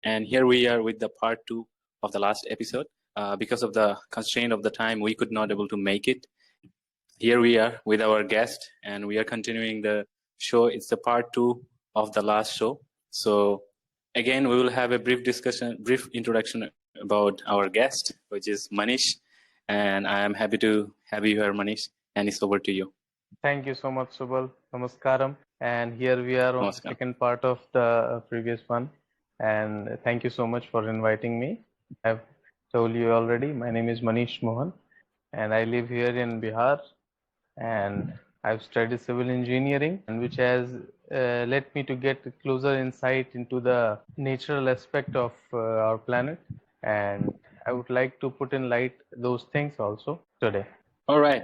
And here we are with the part two of the last episode. Because of the constraint of the time, we could not able to make it. Here we are with our guest, and we are continuing the show. It's the part two of the last show. So again, we will have a brief discussion, brief introduction about our guest, which is Manish. And I am happy to have you here, Manish. And it's over to you. Thank you so much, Subal. Namaskaram. And here we are on the Namaskar. second part of the previous one. And thank you so much for inviting me. I've told you already, my name is Manish Mohan, and I live here in Bihar. And I've studied civil engineering, and which has led me to get closer insight into the natural aspect of our planet. And I would like to put in light those things also today. All right.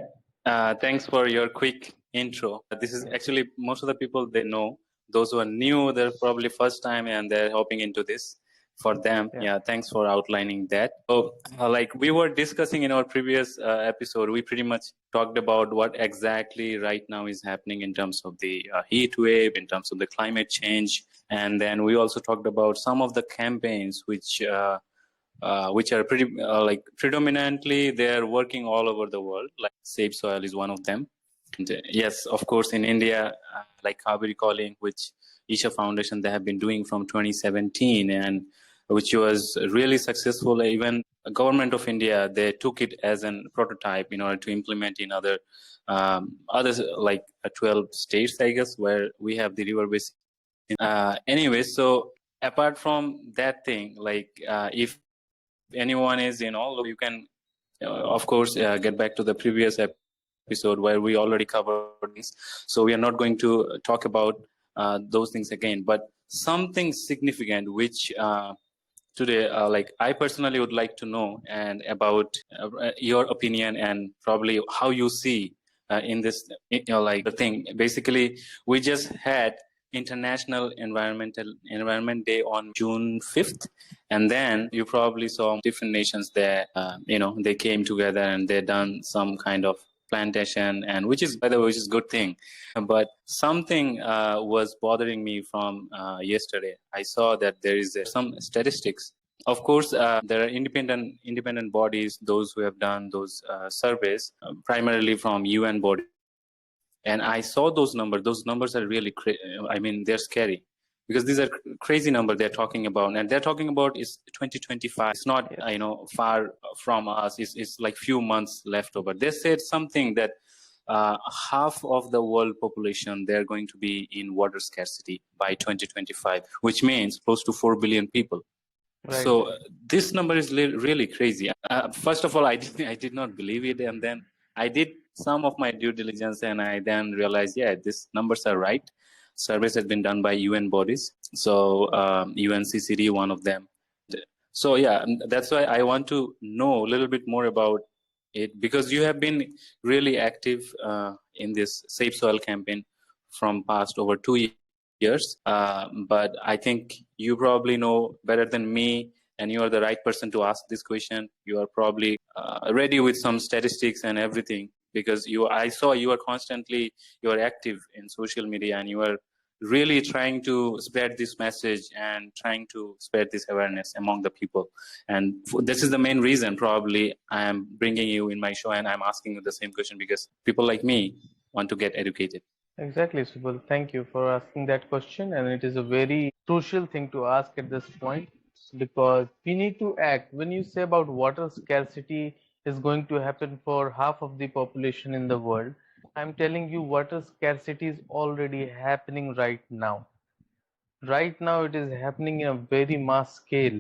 Thanks for your quick intro. This is actually most of the people they know. Those who are new, they're probably first time and they're hopping into this. For them, yeah, thanks for outlining that. So, like we were discussing in our previous episode, we pretty much talked about what exactly right now is happening in terms of the heat wave, in terms of the climate change, and then we also talked about some of the campaigns which are pretty like predominantly they're working all over the world. Like Save Soil is one of them. And yes, of course, in India, like Kaveri Calling, which Isha Foundation they have been doing from 2017, and which was really successful. Even the government of India they took it as a prototype in order to implement in others like 12 states, I guess, where we have the river basin. Anyway, so apart from that thing, like if anyone is you can of course get back to the previous episode where we already covered this, so we are not going to talk about those things again, but something significant which today like I personally would like to know and about your opinion and probably how you see in this like the thing. Basically, we just had International Environment Day on June 5th, and then you probably saw different nations there. They came together and they done some kind of plantation, and which is, by the way, which is good thing. But something was bothering me from yesterday. I saw that there is some statistics. Of course, there are independent bodies, those who have done those surveys, primarily from UN bodies. And I saw those numbers. Those numbers are really, they're scary because these are crazy numbers they're talking about. And they're talking about is 2025. It's not, far from us. It's like few months left over. They said something that half of the world population, they're going to be in water scarcity by 2025, which means close to 4 billion people. Right. So this number is really crazy. First of all, I did not believe it. And then I did some of my due diligence and I then realized, yeah, these numbers are right. Surveys have been done by UN bodies. So UNCCD, one of them. So yeah, that's why I want to know a little bit more about it, because you have been really active in this Safe Soil campaign from past over 2 years. But I think you probably know better than me, and you are the right person to ask this question. You are probably ready with some statistics and everything, because I saw you are active in social media, and you are really trying to spread this message and trying to spread this awareness among the people. And this is the main reason probably I am bringing you in my show, and I'm asking you the same question because people like me want to get educated. Exactly, Subal. Thank you for asking that question. And it is a very crucial thing to ask at this point, because we need to act. When you say about water scarcity is going to happen for half of the population in the world, I'm telling you, water scarcity is already happening right now. Right now, it is happening in a very mass scale.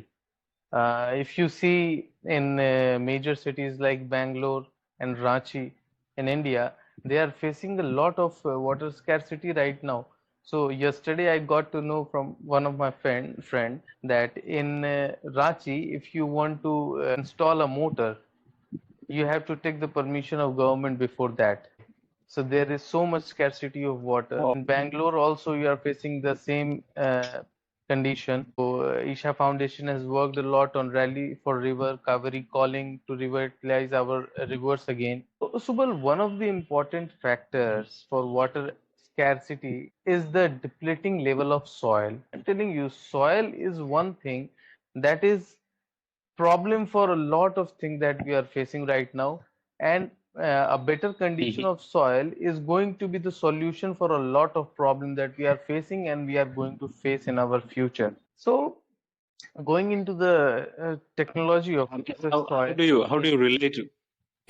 If you see in major cities like Bangalore and Ranchi in India, they are facing a lot of water scarcity right now. So yesterday I got to know from one of my friend that in Ranchi, if you want to install a motor, you have to take the permission of government before that. So there is so much scarcity of water. In Bangalore also you are facing the same condition. So Isha Foundation has worked a lot on Rally for River, Kaveri Calling to revitalize our rivers again. So Subal, one of the important factors for water scarcity is the depleting level of soil. I'm telling you, soil is one thing that is problem for a lot of things that we are facing right now, and a better condition Mhm. of soil is going to be the solution for a lot of problem that we are facing and we are going to face in our future. So going into the technology of How soil. do you Okay. relate to,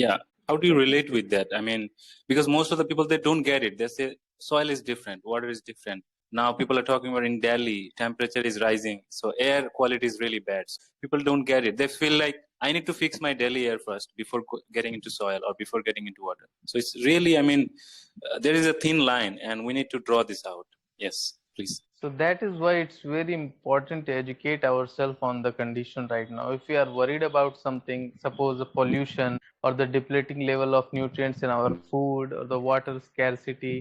yeah, how do you relate with that? I mean, because most of the people, they don't get it. They say soil is different, water is different. Now people are talking about in Delhi, temperature is rising, so air quality is really bad. So people don't get it. They feel like I need to fix my Delhi air first before getting into soil or before getting into water. So it's really, I mean, there is a thin line, and we need to draw this out. Yes, please. So that is why it's very important to educate ourselves on the condition right now. If we are worried about something, suppose the pollution or the depleting level of nutrients in our food or the water scarcity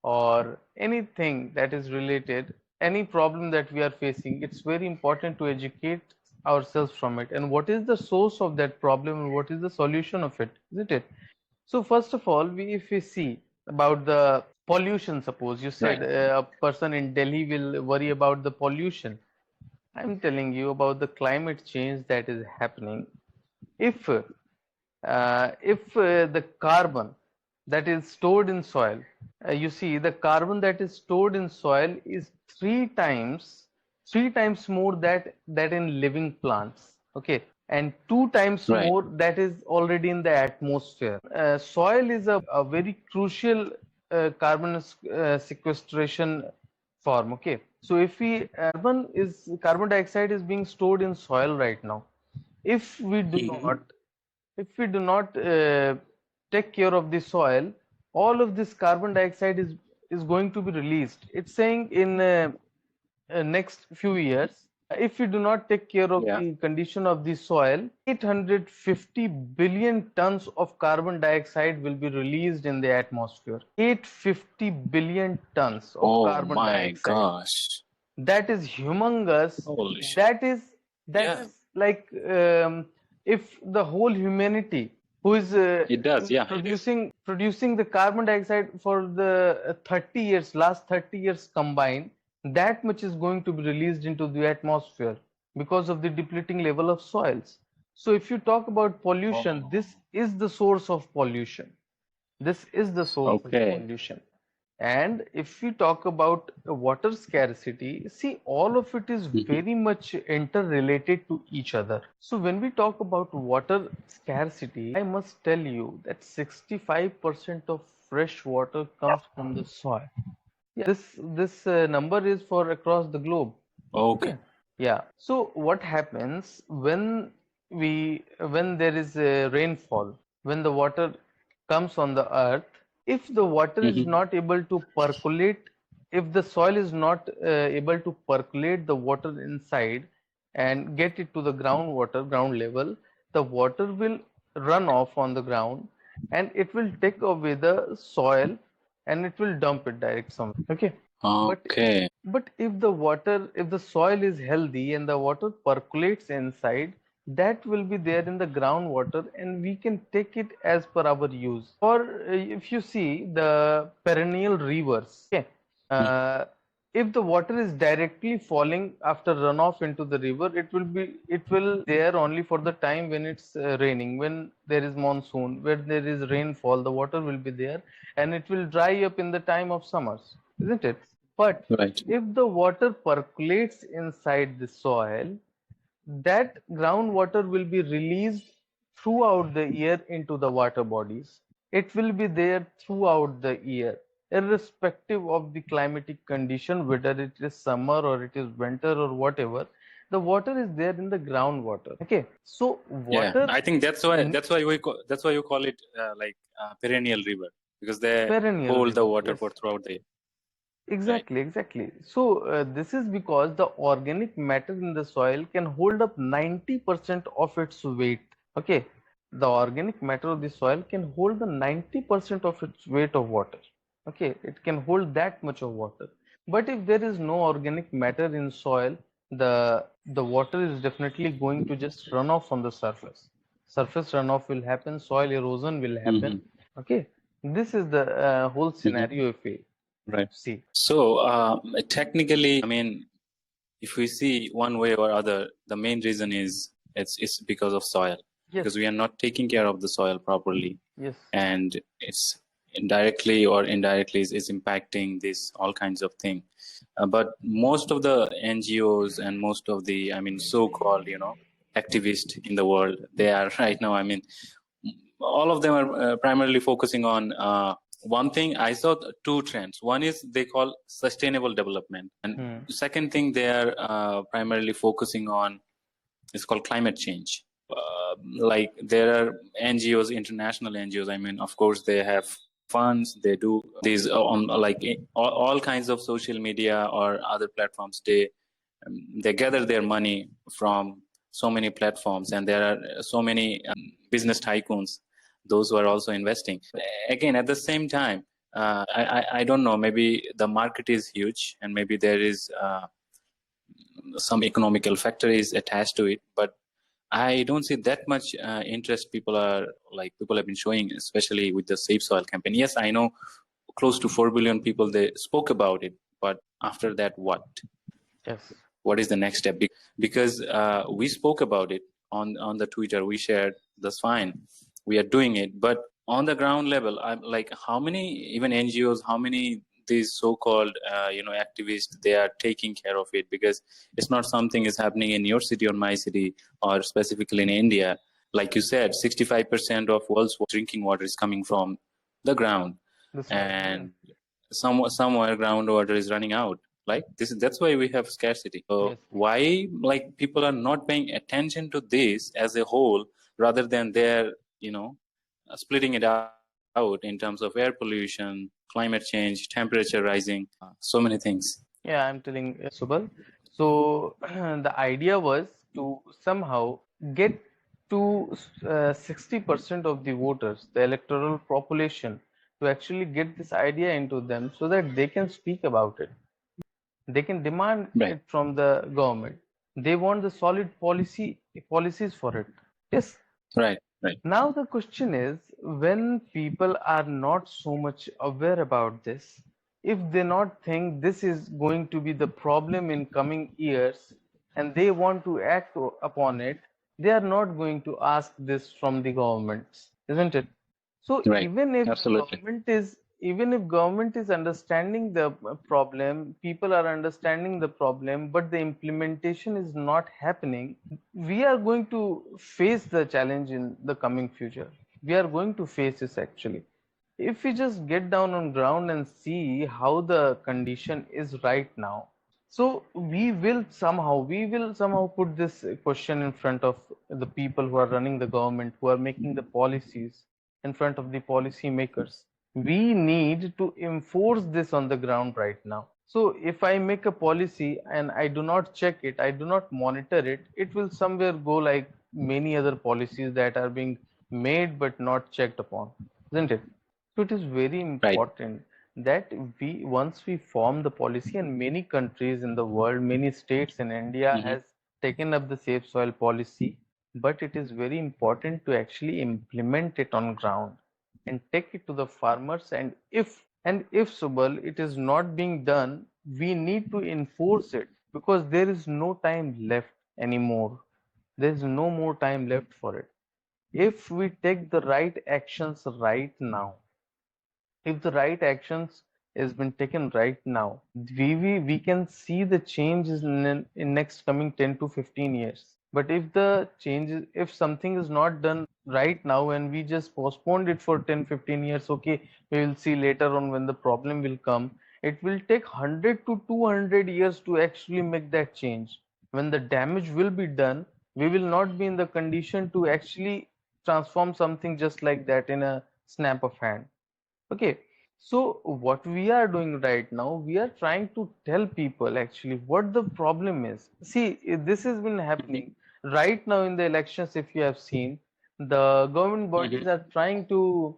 or anything that is related, any problem that we are facing, it's very important to educate ourselves from it. And what is the source of that problem and what is the solution of it, isn't it? So first of all, if we see about the pollution, suppose you Right. said a person in Delhi will worry about the pollution. I'm telling you about the climate change that is happening. If the carbon that is stored in soil, you see the carbon that is stored in soil is three times more that in living plants. Okay, and two times Right. more that is already in the atmosphere. Soil is a very crucial carbon sequestration form. Okay, so if we carbon dioxide is being stored in soil right now. If we do Mhm. not if we do not take care of the soil, all of this carbon dioxide is going to be released. It's saying in next few years, if we do not take care of Yeah. the condition of the soil, 850 billion tons of carbon dioxide will be released in the atmosphere. 850 billion tons of Oh carbon my dioxide. gosh. That is humongous. Holy shit. That is that Yeah, is like if the whole humanity who is it does. Yeah, it is. producing the carbon dioxide for the 30 years last 30 years combined, that much is going to be released into the atmosphere because of the depleting level of soils. So if you talk about pollution, Oh, this is the source of pollution. This is the source of okay. pollution. And if we talk about water scarcity, see, all of it is Mhm. very much interrelated to each other. So when we talk about water scarcity, I must tell you that 65% of fresh water comes from the soil. Yeah, this number is for across the globe. Okay. Okay. Yeah. So what happens when there is a rainfall, when the water comes on the earth, if the water is Mhm. not able to percolate, if the soil is not able to percolate the water inside and get it to the ground level, the water will run off on the ground and it will take away the soil and it will dump it direct somewhere. Okay. But Okay. but if the soil is healthy and the water percolates inside, that will be there in the groundwater and we can take it as per our use. Or if you see the perennial rivers, okay, Mm. uh, if the water is directly falling after runoff into the river, it will there only for the time when it's raining, when there is monsoon, where there is rainfall, the water will be there and it will dry up in the time of summers, isn't it? But Right. if the water percolates inside the soil, that groundwater will be released throughout the year into the water bodies. It will be there throughout the year, irrespective of the climatic condition, whether it is summer or it is winter or whatever. The water is there in the groundwater. Okay, so Yeah, water, I think that's why you call it perennial river, because they perennial hold the river, water yes. for throughout the year. Right. Exactly, exactly. So, this is because the organic matter in the soil can hold up 90% of its weight. Okay, the organic matter of the soil can hold the 90% of its weight of water. Okay, it can hold that much of water. But if there is no organic matter in soil, the water is definitely going to just run off on the surface. Surface runoff will happen, soil erosion will Mm-hmm. happen. Okay, this is the whole Mm-hmm. scenario if we Right. See. So technically, I mean, if we see one way or other, the main reason is it's because of soil. Yes. Because we are not taking care of the soil properly, Yes. and it's directly or indirectly is impacting this all kinds of thing. But most of the NGOs and most of the, I mean, so-called, activists in the world, they are right now, I mean, all of them are primarily focusing on one thing. I saw two trends. One is they call sustainable development, and second thing they are primarily focusing on is called climate change. Like there are NGOs, international NGOs. I mean, of course, they have funds. They do these on like all kinds of social media or other platforms. They gather their money from so many platforms, and there are so many business tycoons, those who are also investing. Again, at the same time, I don't know, maybe the market is huge and maybe there is some economical factor is attached to it, but I don't see that much interest people have been showing, especially with the Safe Soil campaign. Yes, I know close to 4 billion people, they spoke about it, but after that, what? Yes. What is the next step? Because we spoke about it on the Twitter, we shared, that's fine, we are doing it, but on the ground level, I'm like, how many even NGOs, how many these so-called activists, they are taking care of it? Because it's not something is happening in your city or my city or specifically in India. Like you said, 65% of world's drinking water is coming from the ground, and somewhere groundwater is running out. Like that's why we have scarcity. So Yes. why like people are not paying attention to this as a whole, rather than they're splitting it out in terms of air pollution, climate change, temperature rising, so many things. Yeah, I'm telling Subal. So the idea was to somehow get to 60% of the voters, the electoral population, to actually get this idea into them so that they can speak about it. They can demand Right. it from the government. They want the solid policies for it. Yes. Right. Right. Now the question is, when people are not so much aware about this, if they not think this is going to be the problem in coming years and they want to act upon it, they are not going to ask this from the governments, isn't it? So Right. Absolutely. even if government is understanding the problem, people are understanding the problem, but the implementation is not happening, we are going to face the challenge in the coming future. We are going to face this actually. If we just get down on ground and see how the condition is right now, so we will somehow put this question in front of the people who are running the government, who are making the policies, in front of the policy makers. We need to enforce this on the ground right now. So if I make a policy and I do not check it, I do not monitor it, it will somewhere go like many other policies that are being made but not checked upon, isn't it? So it is very Right. important that we once we form the policy, and many countries in the world, many states in India has taken up the safe soil policy, but it is very important to actually implement it on ground and take it to the farmers. And if Subal, it is not being done, we need to enforce it, because there is no time left anymore. There is no more time left for it. If we take the right actions right now, if the right actions has been taken right now, we can see the changes in next coming 10 to 15 years. But if something is not done right now and we just postponed it for 10 15 years, okay, we will see later on when the problem will come. It will take 100 to 200 years to actually make that change. When the damage will be done, we will not be in the condition to actually transform something just like that in a snap of hand. Okay, so what we are doing right now, we are trying to tell people actually what the problem is. See, this has been happening right now in the elections. If you have seen, the government bodies are trying to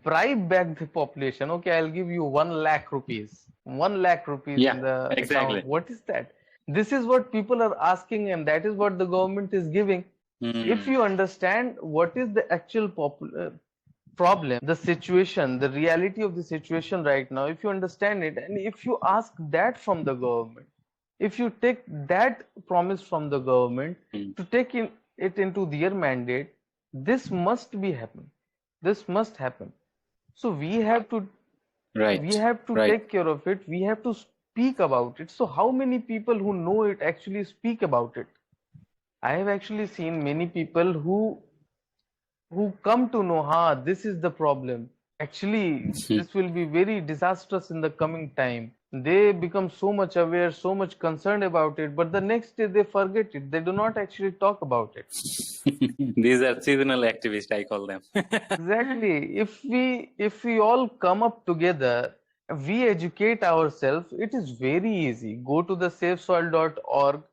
bribe back the population. Okay, I'll give you 1 lakh rupees, 1 lakh rupees Yeah. in the Exactly. account. What is that? This is what people are asking, and that is what the government is giving. If you understand what is the actual problem, the situation, the reality of the situation right now, if you understand it and if you ask that from the government, if you take that promise from the government to take it into their mandate, this must be happen. This must happen. So we have to Right. Right. take care of it. We have to speak about it. So how many people who know it actually speak about it? I have actually seen many people who come to know, this is the problem. Actually, this will be very disastrous in the coming time. They become so much aware, so much concerned about it, but the next day they forget it. They do not actually talk about it. These are seasonal activists, I call them. Exactly. If we all come up together, we educate ourselves, it is very easy. Go to the safesoil.org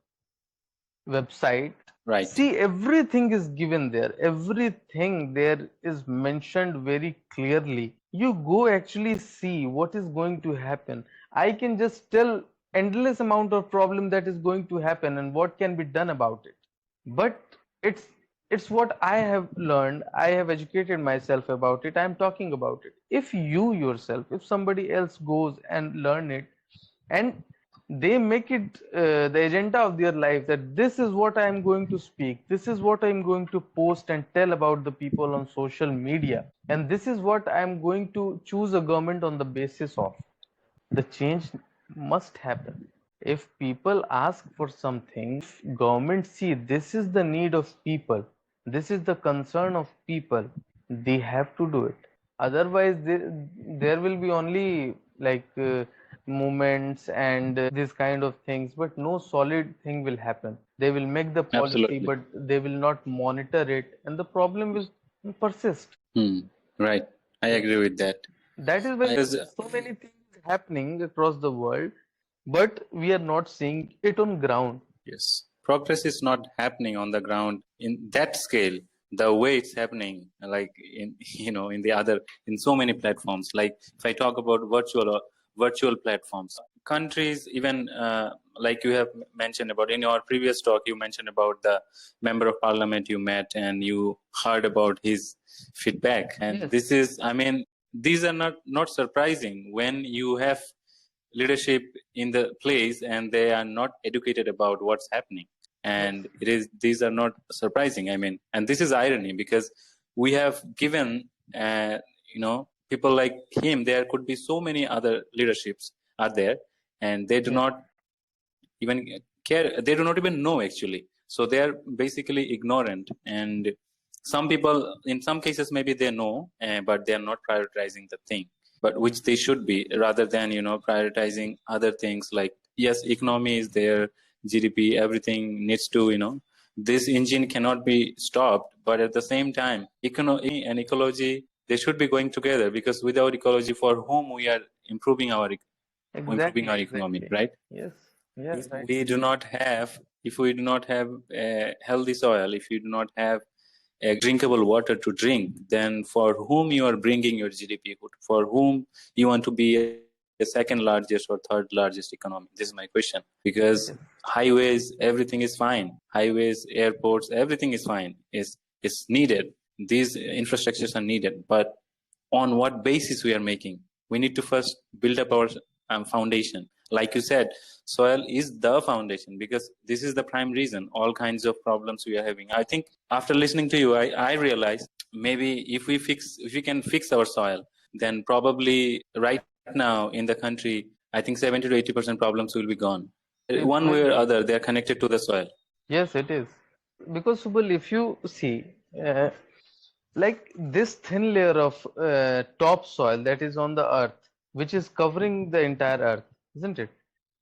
website. Right. See, everything is given there. Everything there is mentioned very clearly. You go actually see what is going to happen. I can just tell endless amount of problem that is going to happen and what can be done about it. But it's it's what I have learned. I have educated myself about it. I'm talking about it. If you yourself, if somebody else goes and learn it, and they make it the agenda of their life that this is what I am going to speak, this is what I am going to post and tell about the people on social media, and this is what I am going to choose a government on the basis of, the change must happen. If people ask for something, if government see this is the need of people, this is the concern of people, they have to do it. Otherwise, there will be only like movements and these kind of things, but no solid thing will happen. They will make the policy, Absolutely. but they will not monitor it, and the problem will persist. Right. I agree with that. That is why Because so many things happening across the world, but we are not seeing it on ground. yes, progress is not happening on the ground in that scale. The way it's happening, like in in the other, in so many platforms. Like if I talk about virtual platforms, countries even like you have mentioned about in your previous talk, you mentioned about the member of parliament you met and you heard about his feedback. And Yes, this is, I mean, these are not surprising when you have leadership in the place and they are not educated about what's happening. yes, And it is, these are not surprising, I mean, and this is irony because we have given people like him. There could be so many other leaderships are there, and they do yes, not even care, they do not even know actually. So they are basically ignorant. And some people, in some cases, maybe they know, but they are not prioritizing the thing, but which they should be, rather than prioritizing other things. Like, yes, economy is there, GDP, everything needs to, this engine cannot be stopped, but at the same time, economy and ecology, they should be going together, because without ecology, for whom we are improving our exactly, economy, exactly. right? Yes, yes, If right. we do not have, if we do not have a healthy soil, if you do not have a drinkable water to drink, then for whom you are bringing your GDP, for whom you want to be a second largest or third largest economy? This is my question. Because Yes, highways, everything is fine, highways, airports, everything is fine, is needed. These infrastructures are needed, but on what basis we are making? We need to first build up our foundation. Like you said, soil is the foundation, because this is the prime reason all kinds of problems we are having. I think after listening to you, I realized maybe if we can fix our soil, then probably right now in the country, I think 70 to 80% problems will be gone. One way or exactly. other, they are connected to the soil. Yes, it is. Because Subal, if you see, uh, like this thin layer of topsoil that is on the earth, which is covering the entire earth, isn't it?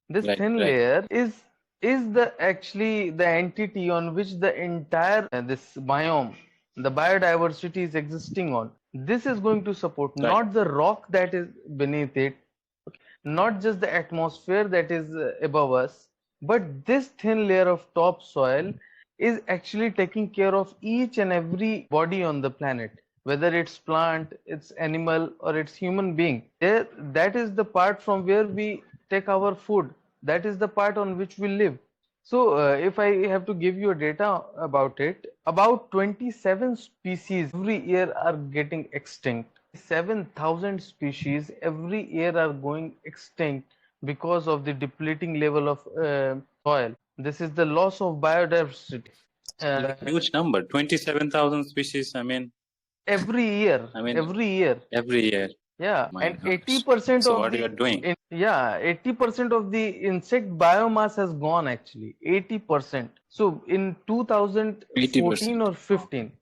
This Right, thin right, layer is the actually the entity on which the entire this biome, the biodiversity is existing on. This is going to support right. not the rock that is beneath it, not just the atmosphere that is above us, but this thin layer of topsoil is actually taking care of each and every body on the planet, whether it's plant, it's animal, or it's human being. That is the part from where we take our food. That is the part on which we live. So, if I have to give you a data about it, about 27 species every year are getting extinct. 7,000 species every year are going extinct because of the depleting level of soil. This is the loss of biodiversity. Uh, Huge number, 27,000 species. every year, I mean, every year. every year. Yeah, My and gosh. 80% So of what you the are doing? 80% of the insect biomass has gone actually. 80%. So in 2014 80%. or 15,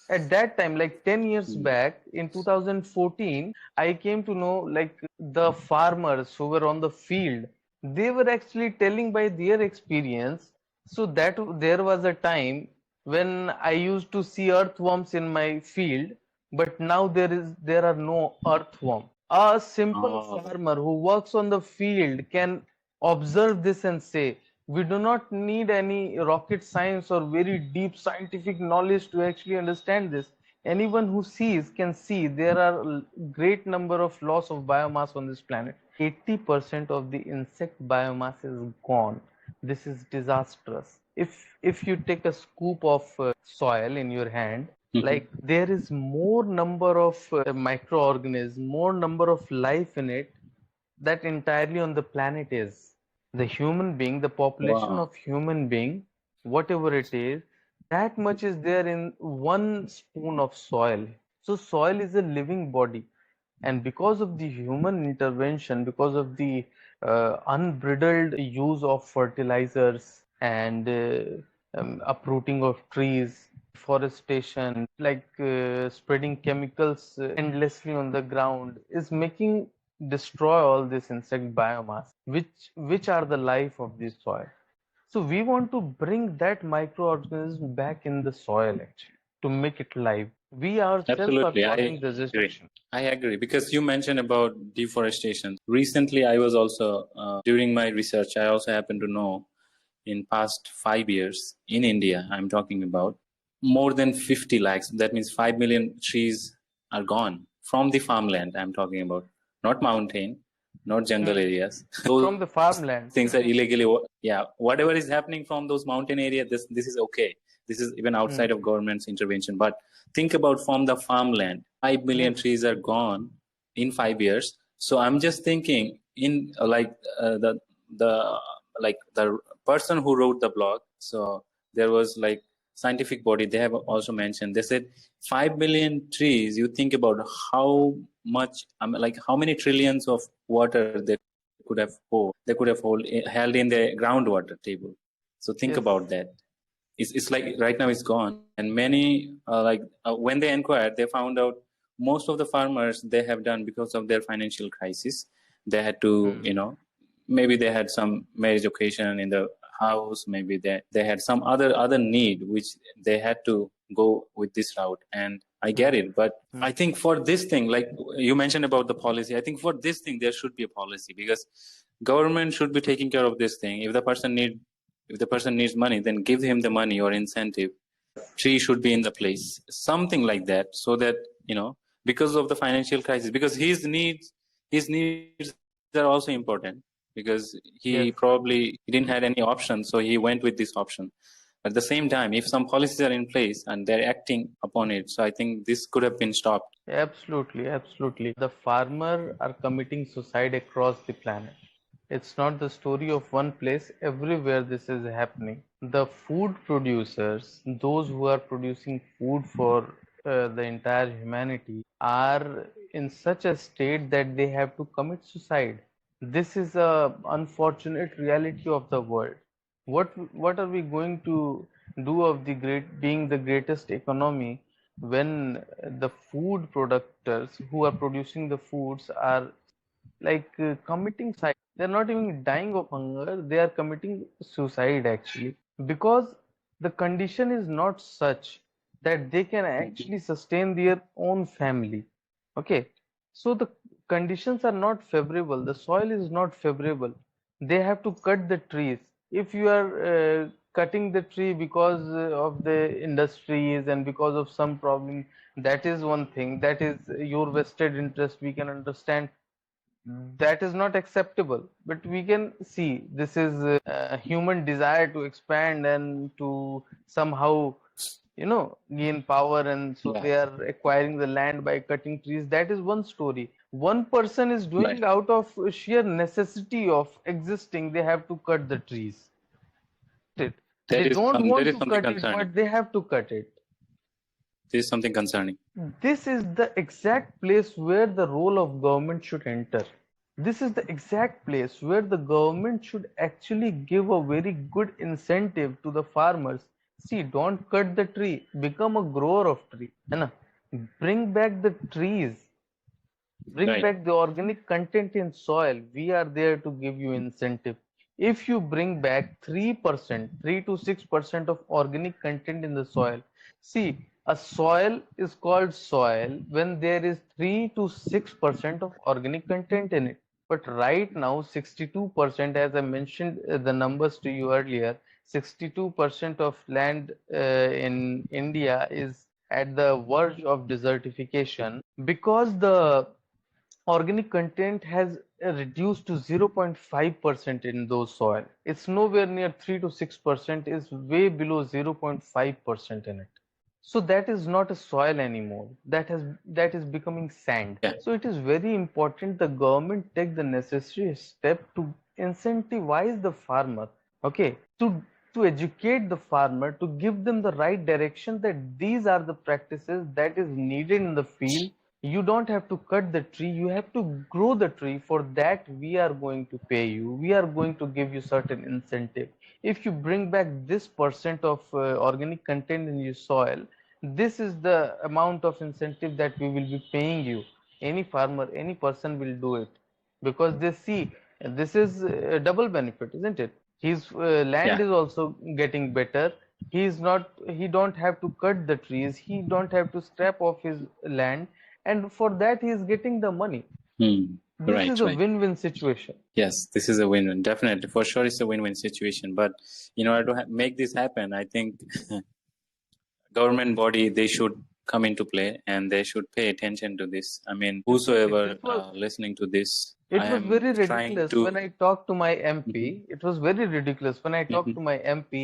at that time, like 10 years Hmm. back, in 2014, I came to know like the farmers who were on the field, they were actually telling by their experience. So that there was a time when I used to see earthworms in my field, but now there are no earthworm. A simple Oh, farmer who works on the field can observe this and say, we do not need any rocket science or very deep scientific knowledge to actually understand this. Anyone who sees can see there are great number of loss of biomass on this planet. 80% of the insect biomass is gone. This is disastrous. If you take a scoop of soil in your hand, mhm. like there is more number of microorganisms, more number of life in it that entirely on the planet is. The human being, the population Wow. of human being, whatever it is, that much is there in one spoon of soil. So soil is a living body, and because of the human intervention, because of the unbridled use of fertilizers and uprooting of trees, forestation, like spreading chemicals endlessly on the ground, is making destroy all this insect biomass, which are the life of the soil. So we want to bring that microorganism back in the soil actually to make it live. We ourselves are Absolutely. I following the agree. destruction. I agree because you mentioned about deforestation. Recently, I was also, during my research, I also happened to know in past 5 years in India, I'm talking about more than 50 lakhs. That means 5 million trees are gone from the farmland. I'm talking about not mountain, not jungle Hmm. areas. Those From the farmland. things are illegally, yeah, whatever is happening from those mountain area, this is okay. This is even Hmm. outside of government's intervention. But think about from the farmland, 5 million Yes. trees are gone in 5 years. So I'm just thinking in the like the person who wrote the blog. So there was like scientific body. They have also mentioned. They said 5 billion trees. You think about how much, like how many trillions of water they could have hold. They could have held in the groundwater table. So think Yes. about that. It's like right now it's gone, and many when they inquired, they found out most of the farmers they have done because of their financial crisis. They had to, Hmm. maybe they had some marriage occasion in the house, maybe they had some other need which they had to go with this route, and I Hmm. get it. But Hmm. I think for this thing, like you mentioned about the policy, I think for this thing there should be a policy, because government should be taking care of this thing. If the person needs money, then give him the money or incentive. Tree should be in the place, something like that, so that, because of the financial crisis, because his needs are also important, because Yes. he didn't have any option, so he went with this option. At the same time, if some policies are in place and they're acting upon it, so I think this could have been stopped. Absolutely, absolutely. The farmer are committing suicide across the planet. It's not the story of one place, everywhere this is happening. The food producers, those who are producing food for the entire humanity, are in such a state that they have to commit suicide. This is a unfortunate reality of the world. What are we going to do of the great being the greatest economy when the food producers who are producing the foods are like committing suicide? They're not even dying of hunger, they are committing suicide actually, because the condition is not such that they can actually sustain their own family. Okay, so the conditions are not favorable, the soil is not favorable, they have to cut the trees. If you are cutting the tree because of the industries and because of some problem, that is one thing, that is your vested interest, we can understand. that is not acceptable. But we can see this is a human desire to expand and to somehow, gain power, and so Yeah. they are acquiring the land by cutting trees. That is one story. One person is Right. doing out of sheer necessity of existing, they have to cut the trees. They don't That want is to something cut it, concerning. but they have to cut it. This is something concerning. This is the exact place where the role of government should enter. This is the exact place where the government should actually give a very good incentive to the farmers. See, don't cut the tree, become a grower of tree. है ना? Bring back the trees, bring Right. back the organic content in soil. We are there to give you incentive. If you bring back 3%, 3 to 6% of organic content in the soil, see, a soil is called soil when there is 3 to 6% of organic content in it. But right now, 62%, as I mentioned the numbers to you earlier, 62% of land in India is at the verge of desertification because the organic content has reduced to 0.5% in those soil. It's nowhere near 3 to 6%, is way below 0.5% in it. So that is not a soil anymore. That is becoming sand. Yeah. So it is very important the government take the necessary step to incentivize the farmer, okay, to educate the farmer, to give them the right direction that these are the practices that is needed in the field. You don't have to cut the tree, you have to grow the tree. For that we are going to pay you, we are going to give you certain incentive. If you bring back this percent of organic content in your soil, this is the amount of incentive that we will be paying you. Any farmer, any person will do it because they see this is a double benefit, isn't it? His land Yeah. is also getting better. He don't have to cut the trees, he don't have to scrap off his land, and for that he is getting the money. Hmm. This Right. is a Right. win-win situation. Yes, this is a win-win. Definitely, for sure, it's a win-win situation. But in order to make this happen, I think government body they should come into play and they should pay attention to this. I mean, whosoever This was listening to this, It I was am very trying ridiculous when to. I talked to my Mhm, MP. It was very ridiculous when I talked mhm. to my MP.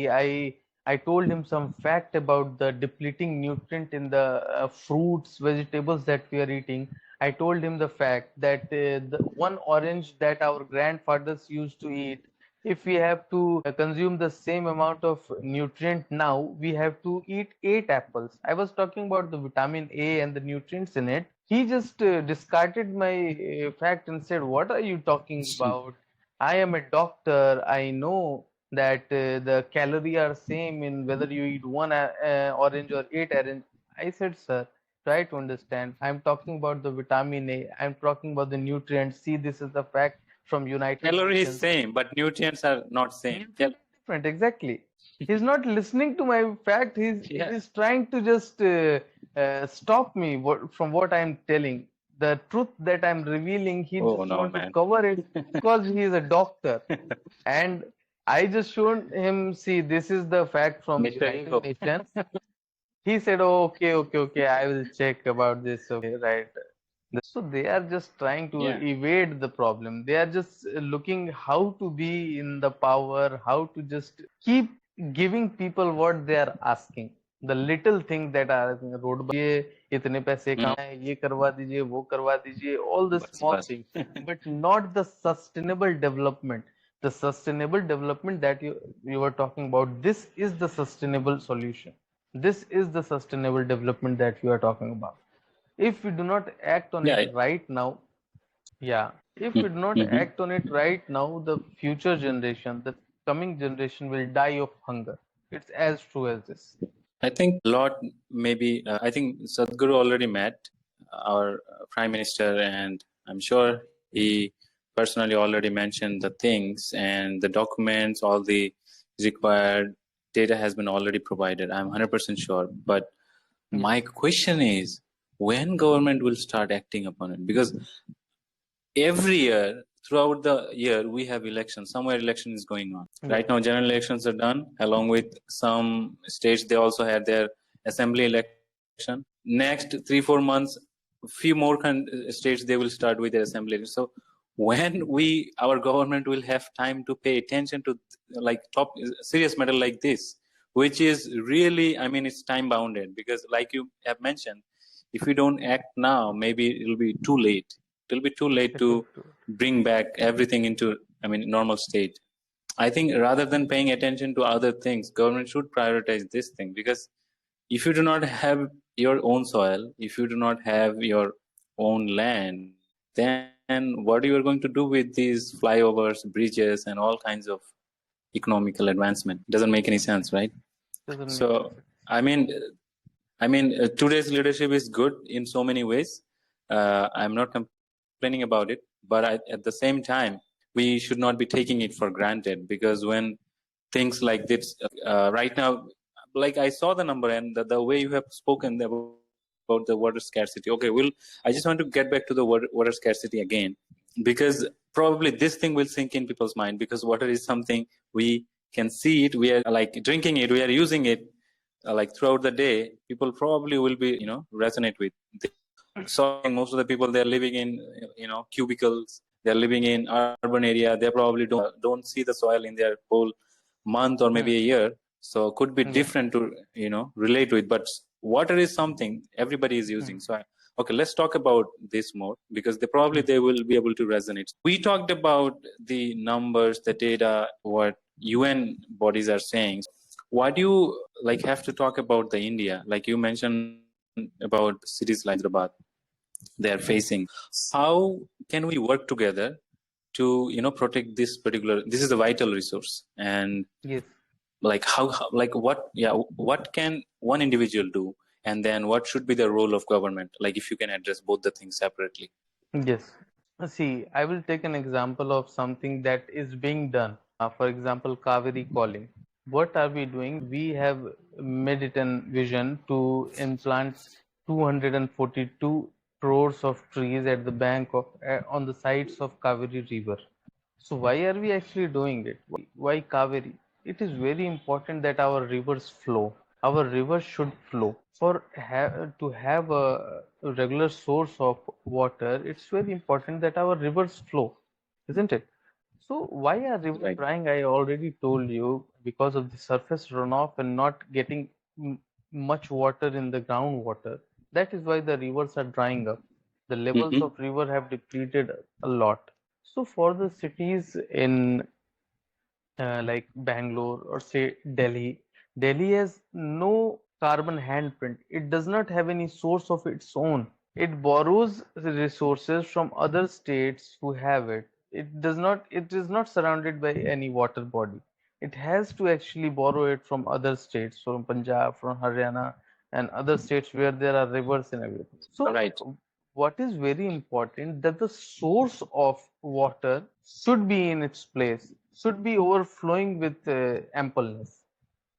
I told him some fact about the depleting nutrient in the fruits, vegetables that we are eating. I told him the fact that the one orange that our grandfathers used to eat, if we have to consume the same amount of nutrient now, we have to eat 8 apples. I was talking about the vitamin A and the nutrients in it. He just discarded my fact and said, "What are you talking about? I am a doctor. I know that the calorie are same in whether you eat one orange or 8 orange." I said, "Sir, try to understand. I'm talking about the vitamin A. I'm talking about the nutrients. See, this is the fact from United Calorie is Nations. same, but nutrients are not same. Yeah. Nutrient is different, exactly." He's not listening to my fact. Yeah. He's trying to just stop me from what I'm telling. The truth that I'm revealing, he Oh just no, want to man. cover it because he is a doctor. And I just showed him, see, this is the fact from Mr. United Ego. Nations. He said, "Oh, okay, I will check about this." Okay, right. So they are just trying to Yeah. evade the problem. They are just looking how to be in the power, how to just keep giving people what they are asking. The little thing that are road ये इतने पैसे Hmm. कहाँ है, ये करवा दीजिए, वो करवा दीजिए, all the Bas, small bas. things, but not the sustainable development. The sustainable development that you were talking about, this is the sustainable solution. This is the sustainable development that you are talking about. If we do not act on Yeah. it right now, yeah, if we do not Mm-hmm. act on it right now, the future generation, the coming generation will die of hunger. It's as true as this. I think a lot, maybe, I think Sadhguru already met our Prime Minister, and I'm sure he personally already mentioned the things and the documents, all the required data has been already provided. I'm 100% sure. But my Yes. question is, when government will start acting upon it? Because every year, throughout the year, we have elections. Somewhere election is going on. Yeah. Right now, general elections are done. Along with some states, they also had their assembly election. Next 3-4 months, few more states they will start with their assembly. So, when our government will have time to pay attention to like top serious matter like this, which is really, I mean, it's time bounded, because like you have mentioned, if we don't act now, maybe it'll be too late. It'll be too late to bring back everything into, I mean, normal state. I think rather than paying attention to other things, government should prioritize this thing, because if you do not have your own soil, if you do not have your own land, then what you are going to do with these flyovers, bridges, and all kinds of economical advancement? Doesn't make any sense, right? Doesn't make So, sense. I mean, today's leadership is good in so many ways. I'm not complaining about it, but at the same time, we should not be taking it for granted, because when things like this, right now, like I saw the number and the way you have spoken about the water scarcity. Okay, I just want to get back to the water scarcity again, because probably this thing will sink in people's mind, because water is something we can see it, we are like drinking it, we are using it like throughout the day. People probably will be, resonate with this. So most of the people, they're living in, cubicles, they're living in urban area, they probably don't see the soil in their whole month or maybe a year. So could be different to, relate to it. But water is something everybody is using. So okay, let's talk about this more, because they will be able to resonate. We talked about the numbers, the data, what UN bodies are saying. Why do you like have to talk about the India? Like you mentioned about cities like Hyderabad, they are facing. How can we work together to, protect this particular? This is a vital resource, and Yes. like like what can one individual do, and then what should be the role of government? Like if you can address both the things separately. Yes. See, I will take an example of something that is being done. For example, Kaveri calling. What are we doing? We have made it an vision to implant 242 crores of trees at the bank of on the sides of Kaveri River. So why are we actually doing it? Why Kaveri? It is very important that our rivers flow. Our rivers should flow. To have a regular source of water, it's very important that our rivers flow, isn't it? So why are rivers Right. drying? I already told you, because of the surface runoff and not getting much water in the groundwater. That is why the rivers are drying up. The levels Mm-hmm. of river have depleted a lot. So for the cities in like Bangalore or say Delhi, Delhi has no carbon handprint. It does not have any source of its own. It borrows the resources from other states who have it. It is not surrounded by any water body. It has to actually borrow it from other states, from Punjab, from Haryana, and other states where there are rivers and everything. So Right. what is very important, that the source of water should be in its place, should be overflowing with ampleness,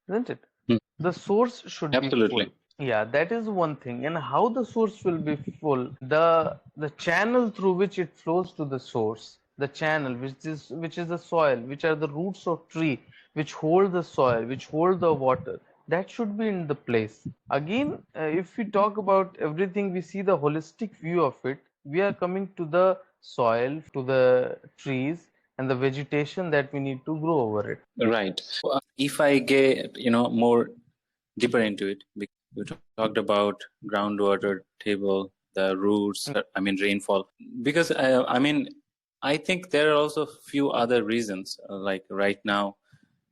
isn't it? Mm. The source should be full. Absolutely. Yeah, that is one thing. And how the source will be full, the channel through which it flows to the source, the channel which is the soil, which are the roots of tree, which hold the soil, which hold the water, that should be in the place. Again, if we talk about everything, we see the holistic view of it. We are coming to the soil, to the trees, and the vegetation that we need to grow over it. Right. If I get, more deeper into it, because we talked about groundwater table, the roots, I mean, rainfall. Because, I mean, I think there are also a few other reasons, like right now,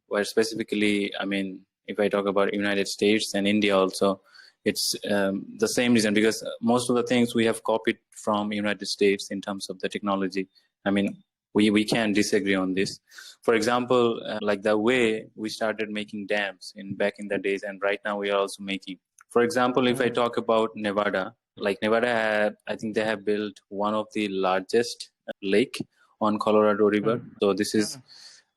where specifically, I mean, if I talk about United States and India also, it's the same reason, because most of the things we have copied from United States in terms of the technology. I mean, we can disagree on this. For example, like the way we started making dams in back in the days, and right now we are also making. For example, if I talk about Nevada, like Nevada, I think they have built one of the largest lake on Colorado River. So this is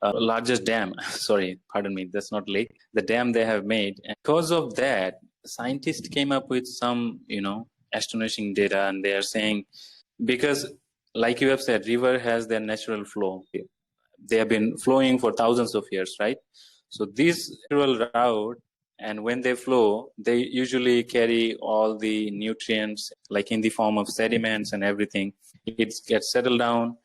largest dam. Sorry, pardon me. That's not lake. The dam they have made. And because of that, scientists came up with some, astonishing data, and they are saying, because, like you have said, river has their natural flow. They have been flowing for thousands of years, right? So this natural route, and when they flow, they usually carry all the nutrients, like in the form of sediments and everything. It gets settled down.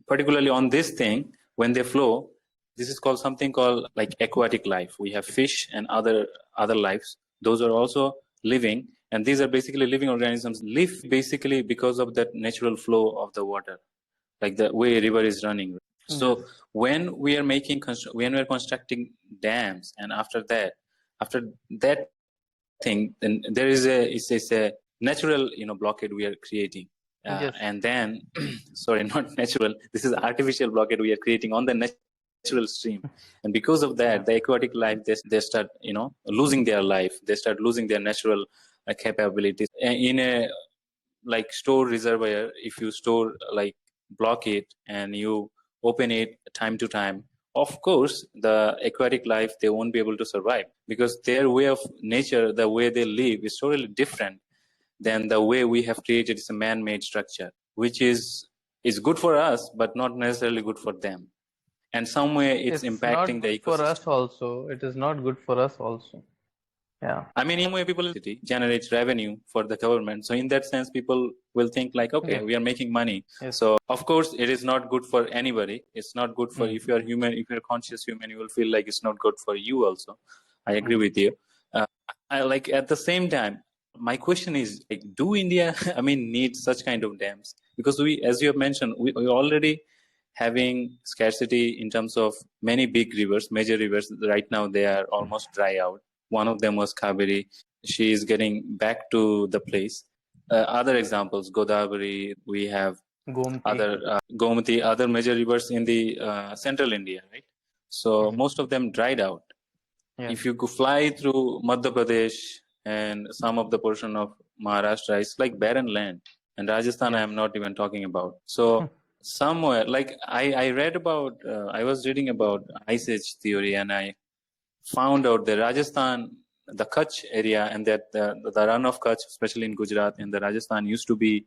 particularly on this thing, when they flow, this is called something called like aquatic life. We have fish and other lives. Those are also living, and these are basically living organisms live basically because of that natural flow of the water, like the way a river is running. So Yes. when we are when we are constructing dams, and after that thing, then there is a natural blockade we are creating, Yes. and then sorry, not natural. This is artificial blockade we are creating on the natural stream, and because of Yeah. that, the aquatic life they start losing their life. They start losing their natural capabilities. In a like store reservoir, if you store like block it and you open it time to time, of course the aquatic life they won't be able to survive, because their way of nature, the way they live, is totally different than the way we have created. It's a man-made structure, which is good for us but not necessarily good for them, and somewhere it's It's impacting not the good for ecosystem. us also. It is not good for us also. Yeah. I mean, in some way, people generates revenue for the government. So in that sense, people will think like, okay, Yeah. we are making money. Yes. So of course, it is not good for anybody. It's not good for, Mm. if you are human, if you're a conscious human, you will feel like it's not good for you also. I agree Mm. with you. Uh, I like at the same time, my question is like, do India, I mean, need such kind of dams? Because we, as you have mentioned, we already having scarcity in terms of many big rivers, major rivers. Right now, they are almost dry out. One of them was Kaveri. She is getting back to the place. Other examples, Godavari, we have Gomti. other Gomati, other major rivers in the central India, right? So Mhm. most of them dried out. Yes. If you go fly through Madhya Pradesh and some of the portion of Maharashtra, it's like barren land. And Rajasthan, I Yes. am not even talking about. So somewhere, like I read about, I was reading about ice age theory, and I found out that Rajasthan, the Kutch area, and that the run of Kutch, especially in Gujarat and the Rajasthan, used to be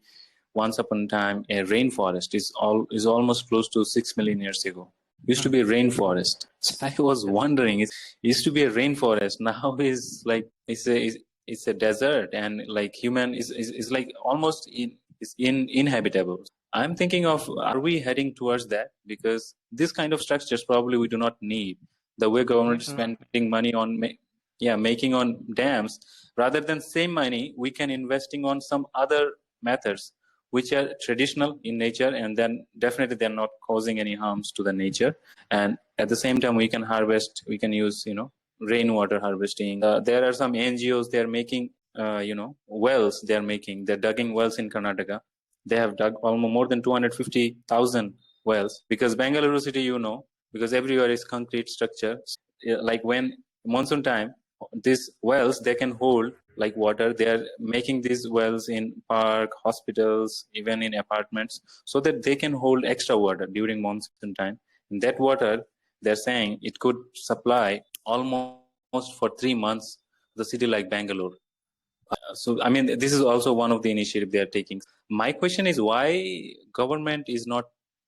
once upon a time a rainforest. Is almost close to 6 million years ago. Used to Hmm. be a rainforest. So I was Yes. wondering, it used to be a rainforest. Now is like it's a desert, and like human is like almost is inhabitable. I'm thinking of, are we heading towards that? Because this kind of structures probably we do not need. The way We government is do not. spending money on making on dams, rather than same money we can investing on some other methods which are traditional in nature, and then definitely they're not causing any harms to the nature, and at the same time we can harvest, we can use rainwater harvesting. There are some NGOs, they're making wells, they're digging wells in Karnataka. They have dug almost more than 250,000 wells, because Bangalore city, because everywhere is concrete structure. Like when monsoon time, these wells they can hold like water. They are making these wells in park, hospitals, even in apartments, so that they can hold extra water during monsoon time. And that water, they're saying it could supply almost for 3 months the city like Bangalore. So I mean, this is also one of the initiative they are taking. My question is, why government is not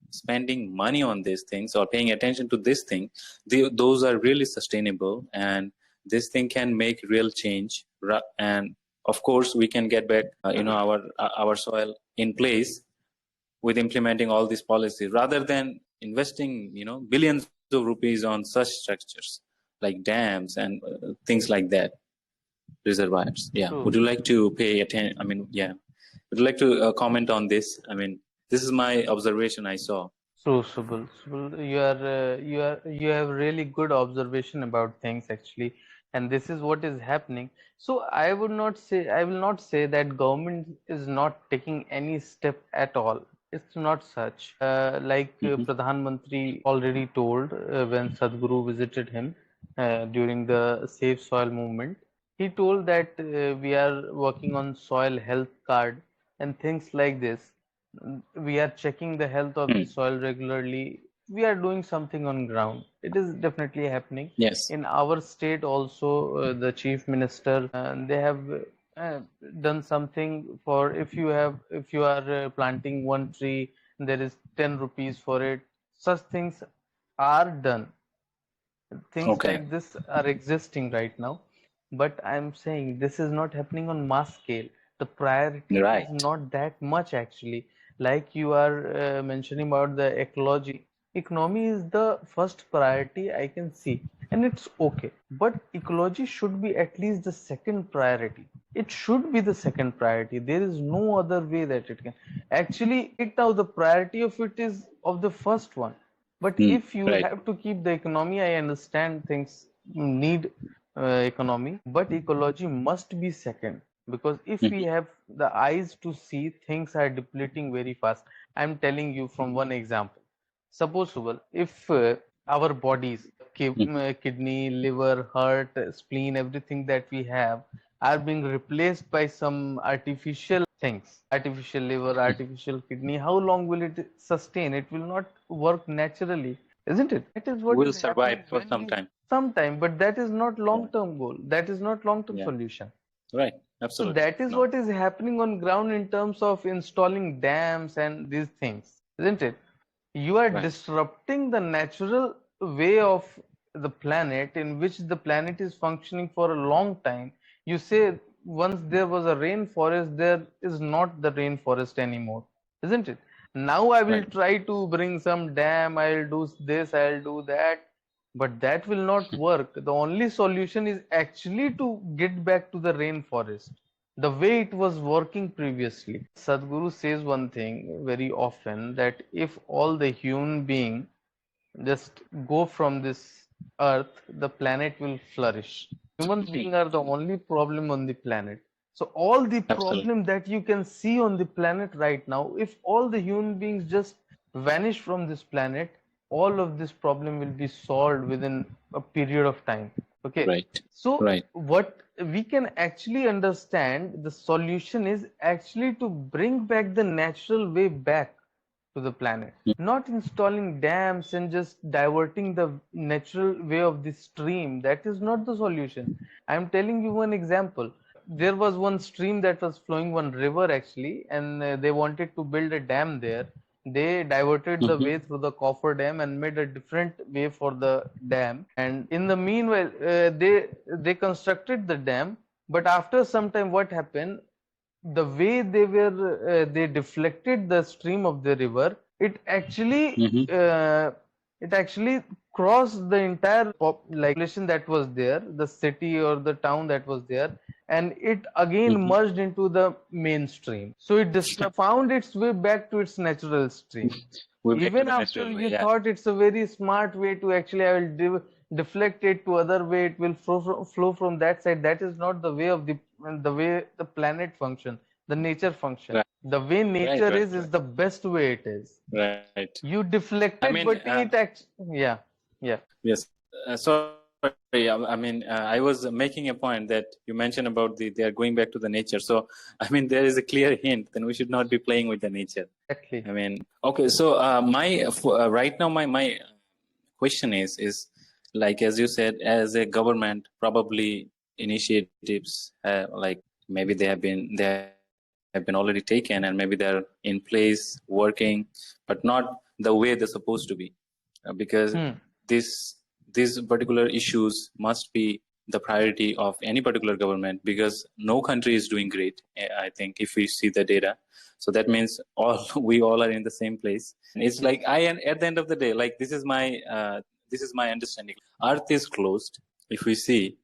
spending money on these things or paying attention to this thing? Those are really sustainable, and this thing can make real change. And of course, we can get back, our soil in place with implementing all these policies, rather than investing, billions of rupees on such structures like dams and things like that, reservoirs. Yeah. True. Would you like to pay attention? I mean, yeah. Would you like to comment on this? I mean, this is my observation I saw. True, Subul. Subul, you have really good observation about things actually, and this is what is happening. So I will not say that government is not taking any step at all. It's not such. Like Hmm. Pradhan Mantri already told when Sadhguru visited him during the Safe Soil movement, he told that we are working on soil health card and things like this. We are checking the health of the Hmm. soil regularly. We are doing something on ground. It is definitely happening Yes. in our state also. The chief minister, they have uh, done something for, if you are planting one tree, there is 10 rupees for it. Such things are done. Things Okay. like this are existing right now, but I'm saying this is not happening on mass scale. The priority is Right. not that much actually. like you are mentioning about the ecology, economy is the first priority I can see, and it's okay. But ecology should be at least the second priority. It should be the second priority. There is no other way that it can. Actually, right now the priority of it is of the first one. But if you Right. have to keep the economy, I understand things need economy, but ecology must be second, because if we have the eyes to see, things are depleting very fast. I'm telling you from one example. Suppose if our bodies, kidney, liver, heart, spleen, everything that we have are being replaced by some artificial things, artificial liver, artificial kidney, how long will it sustain? It will not work naturally, isn't it? That is what Will is survive happening for when some we time. sometime, but that is not Yeah. long-term goal. That is not long-term Yeah. solution. Right. So Absolutely. that is No. what is happening on ground in terms of installing dams and these things, isn't it? You are Right. disrupting the natural way of the planet in which the planet is functioning for a long time. You say once there was a rainforest, there is not the rainforest anymore, isn't it? Now I will Right. try to bring some dam, I'll do this, I'll do that, but that will not work. The only solution is actually to get back to the rainforest, the way it was working previously. Sadhguru says one thing very often, that if all the human being just go from this earth, the planet will flourish. Human beings are the only problem on the planet. So all the Absolutely. problem that you can see on the planet right now, if all the human beings just vanish from this planet, all of this problem will be solved within a period of time. Okay. Right. So Right. what we can actually understand, the solution is actually to bring back the natural way back to the planet, not installing dams and just diverting the natural way of the stream. That is not the solution. I'm telling you one example. There was one stream that was flowing, one river actually, and they wanted to build a dam there. They diverted the way through the coffer dam and made a different way for the dam, and in the meanwhile they constructed the dam. But after some time, what happened, the way they deflected the stream of the river, Mm-hmm. it actually crossed the entire population that was there, the city or the town that was there, and it again Mm-hmm. merged into the mainstream. So it just found its way back to its natural stream. We're back to Even the after natural way. you Yeah. thought it's a very smart way to actually, I will deflect it to other way, it will flow from that side. That is not the way of the way the planet function, the nature function. Right. The way Right. nature Right. is Right. the best way it is. Right. You I deflect it, mean, but it acts. Yeah, yeah. yes. Sorry. I mean, I was making a point that you mentioned about they are going back to the nature. So, I mean, there is a clear hint. Then we should not be playing with the nature. Exactly. I mean, okay. So, right now, my question is like, as you said, as a government, probably initiatives like maybe they have been already taken, and maybe they're in place working, but not the way they're supposed to be, because Hmm. this these particular issues must be the priority of any particular government, because no country is doing great, I think, if we see the data. So that means all we all are in the same place. And it's like, at the end of the day, like, this is my understanding. Earth is closed. If we see,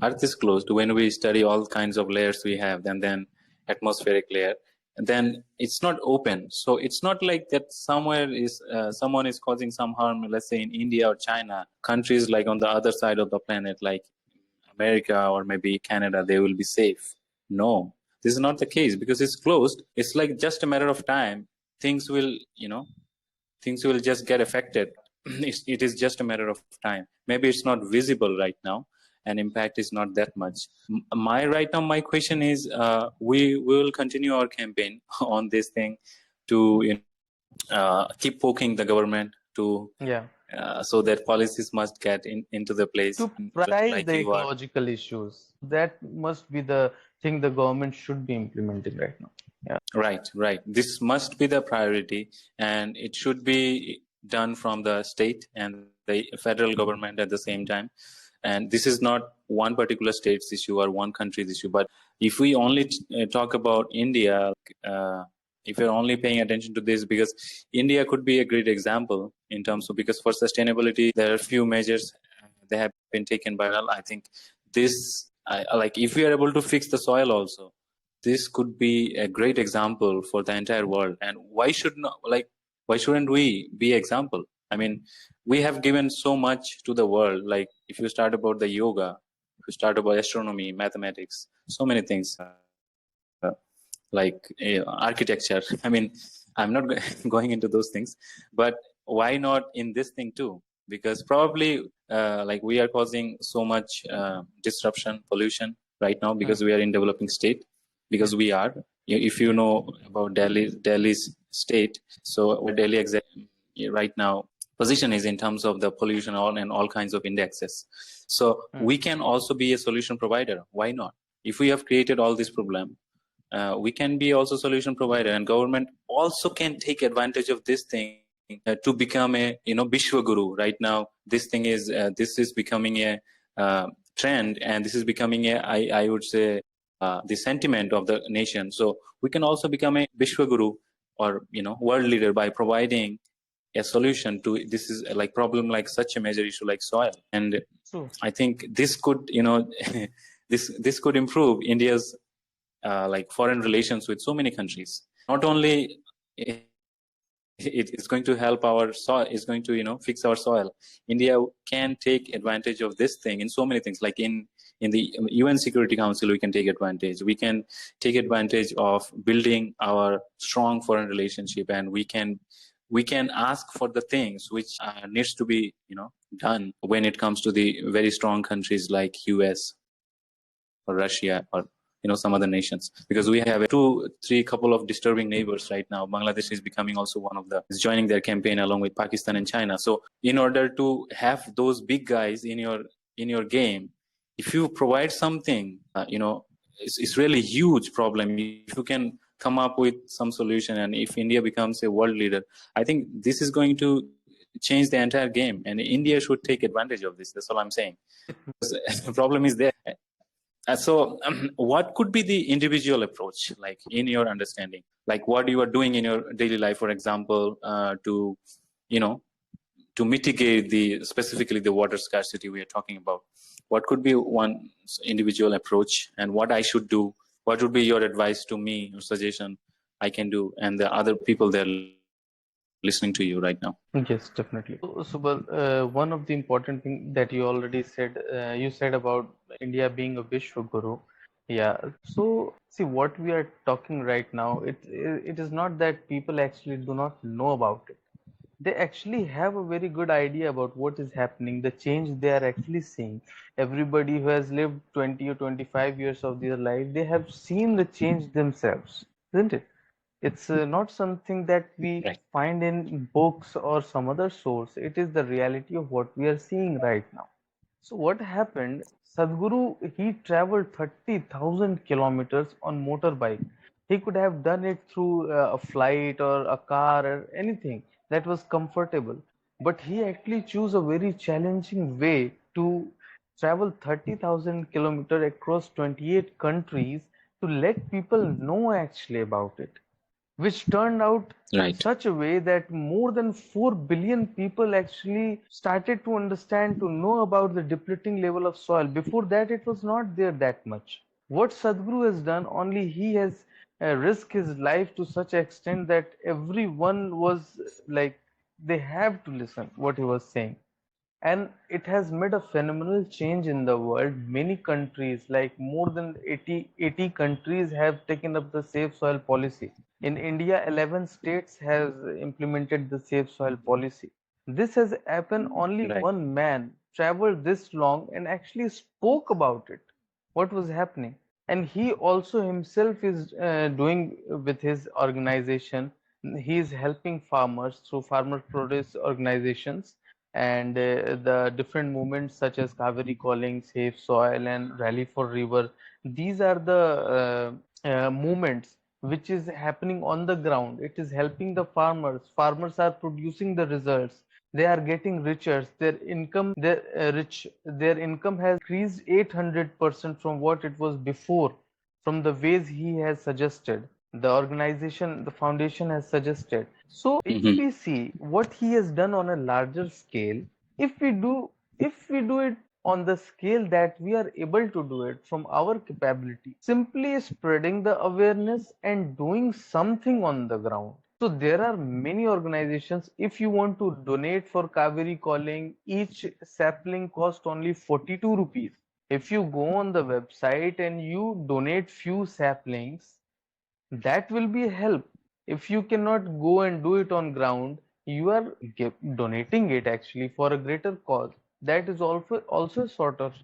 Earth is closed when we study all kinds of layers we have, and then atmospheric layer, and then it's not open. So it's not like that somewhere is someone is causing some harm, let's say in India or China, countries like on the other side of the planet, like America or maybe Canada, they will be safe. No, this is not the case, because it's closed. It's like just a matter of time. Things will, things will just get affected. It is just a matter of time. Maybe it's not visible right now, and impact is not that much. My question is, we will continue our campaign on this thing to keep poking the government to Yeah. so that policies must get into the place, To prioritize like the you are. ecological issues, that must be the thing the government should be implementing right now. Yeah. Right. This must be the priority, and it should be done from the state and the federal government at the same time. And this is not one particular state's issue or one country's issue. But if we only talk about India, if you're only paying attention to this, because India could be a great example in terms of, because for sustainability there are few measures they have been taken by all. I think this, like if we are able to fix the soil also, this could be a great example for the entire world. And why should not, like why shouldn't we be example? I mean, we have given so much to the world. Like if you start about the yoga, if you start about astronomy, mathematics, so many things, like architecture. I mean, I'm not going into those things, but why not in this thing too? Because probably like we are causing so much disruption, pollution right now, because we are in developing state, because we are, if you know about Delhi's state, so where Delhi exactly right now position is in terms of the pollution and all kinds of indexes. So we can also be a solution provider. Why not? If we have created all this problem, we can be also solution provider, and government also can take advantage of this thing to become a Bishwa Guru. Right now this is becoming a trend, and this is becoming a, I would say, the sentiment of the nation. So we can also become a Bishwa Guru, or world leader, by providing a solution to this is like problem, like such a major issue like soil. And I think this could this could improve India's like foreign relations with so many countries. Not only it is going to help our soil, is going to fix our soil. India can take advantage of this thing in so many things, like in the UN Security Council we can take advantage. We can take advantage of building our strong foreign relationship, and we can ask for the things which needs to be done when it comes to the very strong countries like US or Russia, or some other nations, because we have three couple of disturbing neighbors right now. Bangladesh is becoming also one of the, is joining their campaign along with Pakistan and China. So in order to have those big guys in your game, if you provide something, it's really huge problem. If you can come up with some solution, and if India becomes a world leader, I think this is going to change the entire game, and India should take advantage of this. That's all I'm saying. The problem is there. So what could be the individual approach, like in your understanding, like what you are doing in your daily life, for example, to you know to mitigate the specifically the water scarcity we are talking about? What could be one individual approach, and what I should do? What would be your advice to me or suggestion I can do, and the other people they're listening to you right now? Yes, definitely. So, Subal, one of the important thing that you already said, you said about India being a Vishwa Guru. Yeah. So, see, what we are talking right now, it is not that people actually do not know about it. They actually have a very good idea about what is happening, the change they are actually seeing. Everybody who has lived 20 or 25 years of their life, they have seen the change themselves, isn't it? It's not something that we Right. find in books or some other source. It is the reality of what we are seeing right now. So what happened? Sadhguru, he traveled 30,000 kilometers on motorbike. He could have done it through a flight or a car or anything that was comfortable. But he actually chose a very challenging way to travel 30,000 kilometers across 28 countries to let people know actually about it, which turned out in Right. such a way that more than 4 billion people actually started to understand, to know about the depleting level of soil. Before that, it was not there that much. What Sadhguru has done, only he has risked his life to such extent that everyone was like, they have to listen what he was saying, and it has made a phenomenal change in the world. Many countries, like more than 80 countries, have taken up the safe soil policy. In India, 11 states have implemented the safe soil policy. This has happened only Right. one man traveled this long and actually spoke about it, what was happening. And he also himself is doing with his organization. He is helping farmers through farmer produce organizations and the different movements such as Kaveri Calling, Save Soil, and Rally for River. These are the movements which is happening on the ground. It is helping the farmers. Farmers are producing the results. They are getting richer. Their income has increased 800% from what it was before, from the ways he has suggested. the organization, the foundation has suggested. So if Mm-hmm. we see what he has done on a larger scale, if we do if we do it on the scale that we are able to do it from our capability, simply spreading the awareness and doing something on the ground. So there are many organizations. If you want to donate for Kaveri calling, each sapling cost only 42 rupees. If you go on the website and you donate few saplings, that will be a help. If you cannot go and do it on ground, you are donating it actually for a greater cause. That is also sort of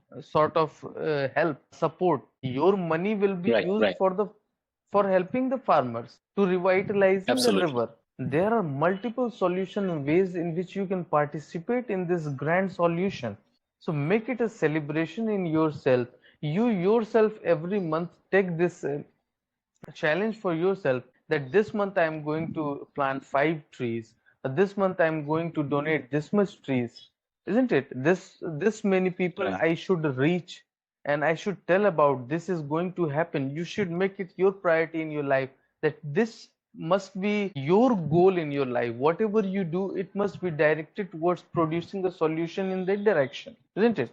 help, support. Your money will be Right, used right. for helping the farmers to revitalizing the Absolutely. river. There are multiple solution ways in which you can participate in this grand solution. So make it a celebration in yourself. You yourself every month take this challenge for yourself that this month I am going to plant 5 trees. This month I am going to donate this much trees. Isn't it? This many people Right, I should reach and I should tell about this is going to happen. You should make it your priority in your life that this must be your goal in your life. Whatever you do, it must be directed towards producing a solution in that direction. Isn't it?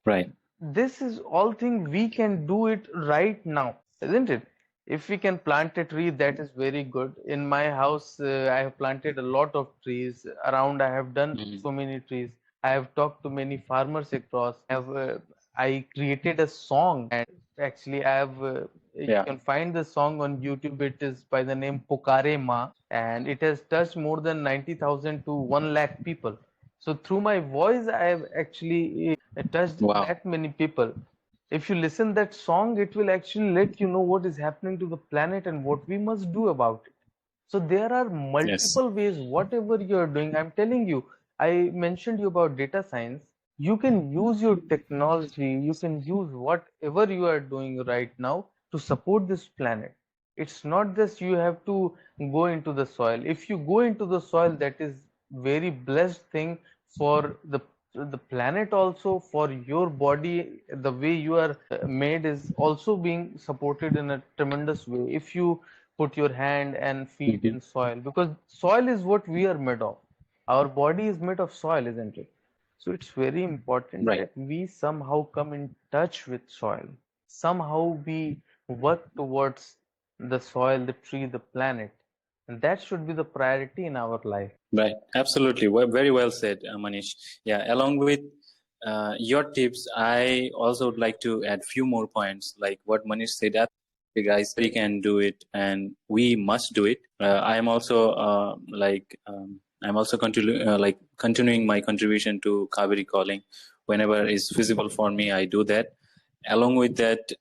right. This is all thing we can do it right now, isn't it? If we can plant a tree, that is very good. In my house, I have planted a lot of trees around. I have done Mm-hmm. so many trees. I have talked to many farmers across. I created a song, and actually I have you Yeah. can find the song on YouTube. It is by the name Pukare Ma, and it has touched more than 90,000 to 1 lakh people. So through my voice, I have actually touched Wow. that many people. If you listen that song, it will actually let you know what is happening to the planet and what we must do about it. So there are Yes. multiple ways, whatever you're doing. I'm telling you, I mentioned you about data science. You can use your technology, you can use whatever you are doing right now to support this planet. It's not just you have to go into the soil. If you go into the soil, that is very blessed thing for the planet, also for your body. The way you are made is also being supported in a tremendous way if you put your hand and feet Mm-hmm. in soil, because soil is what we are made of. Our body is made of soil, isn't it? So it's very important Right. that we somehow come in touch with soil. Somehow we work towards the soil, the tree, the planet. And that should be the priority in our life. Right. Absolutely. Very well said, Manish. Yeah. Along with your tips, I also would like to add few more points, like what Manish said. Absolutely, guys, we can do it, and we must do it. I am also I'm also continuing my contribution to Kaveri calling. Whenever is feasible for me, I do that. Along with that,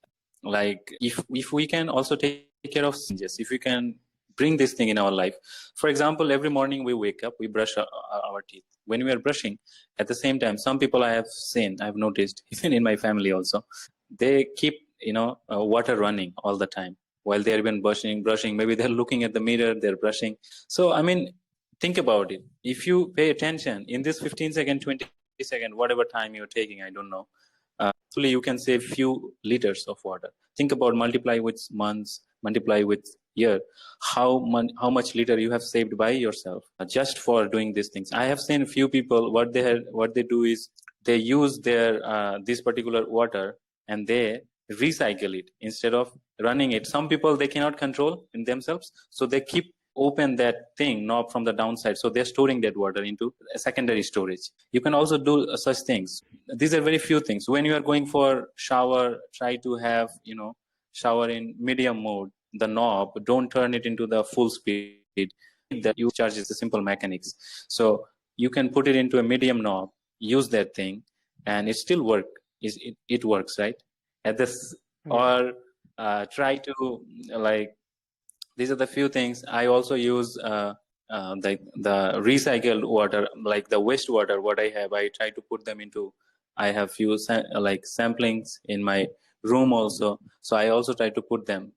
like if we can also take care of changes, if we can bring this thing in our life. For example, every morning we wake up, we brush our teeth. When we are brushing, at the same time, some people I have seen, I've noticed, even in my family also, they keep water running all the time while they're even brushing. Maybe they're looking at the mirror, they're brushing. So I mean, think about it. If you pay attention in this 15-second, 20-second, whatever time you're taking, I don't know, hopefully you can save few liters of water. Think about, multiply with months, multiply with year, how much liter you have saved by yourself, just for doing these things. I have seen few people, what they do is they use their this particular water and they recycle it instead of running it. Some people, they cannot control in themselves, so they keep open that thing knob from the downside, so they're storing that water into a secondary storage. You can also do such things. These are very few things. When you are going for shower, try to have shower in medium mode. The knob, don't turn it into the full speed. That you charges the simple mechanics. So you can put it into a medium knob, use that thing, and it still it works, right? At this, Yeah. or try to, like, these are the few things. I also use the recycled water, like the wastewater. What I try to put them into. I have few like samplings in my room also, so I also try to put them,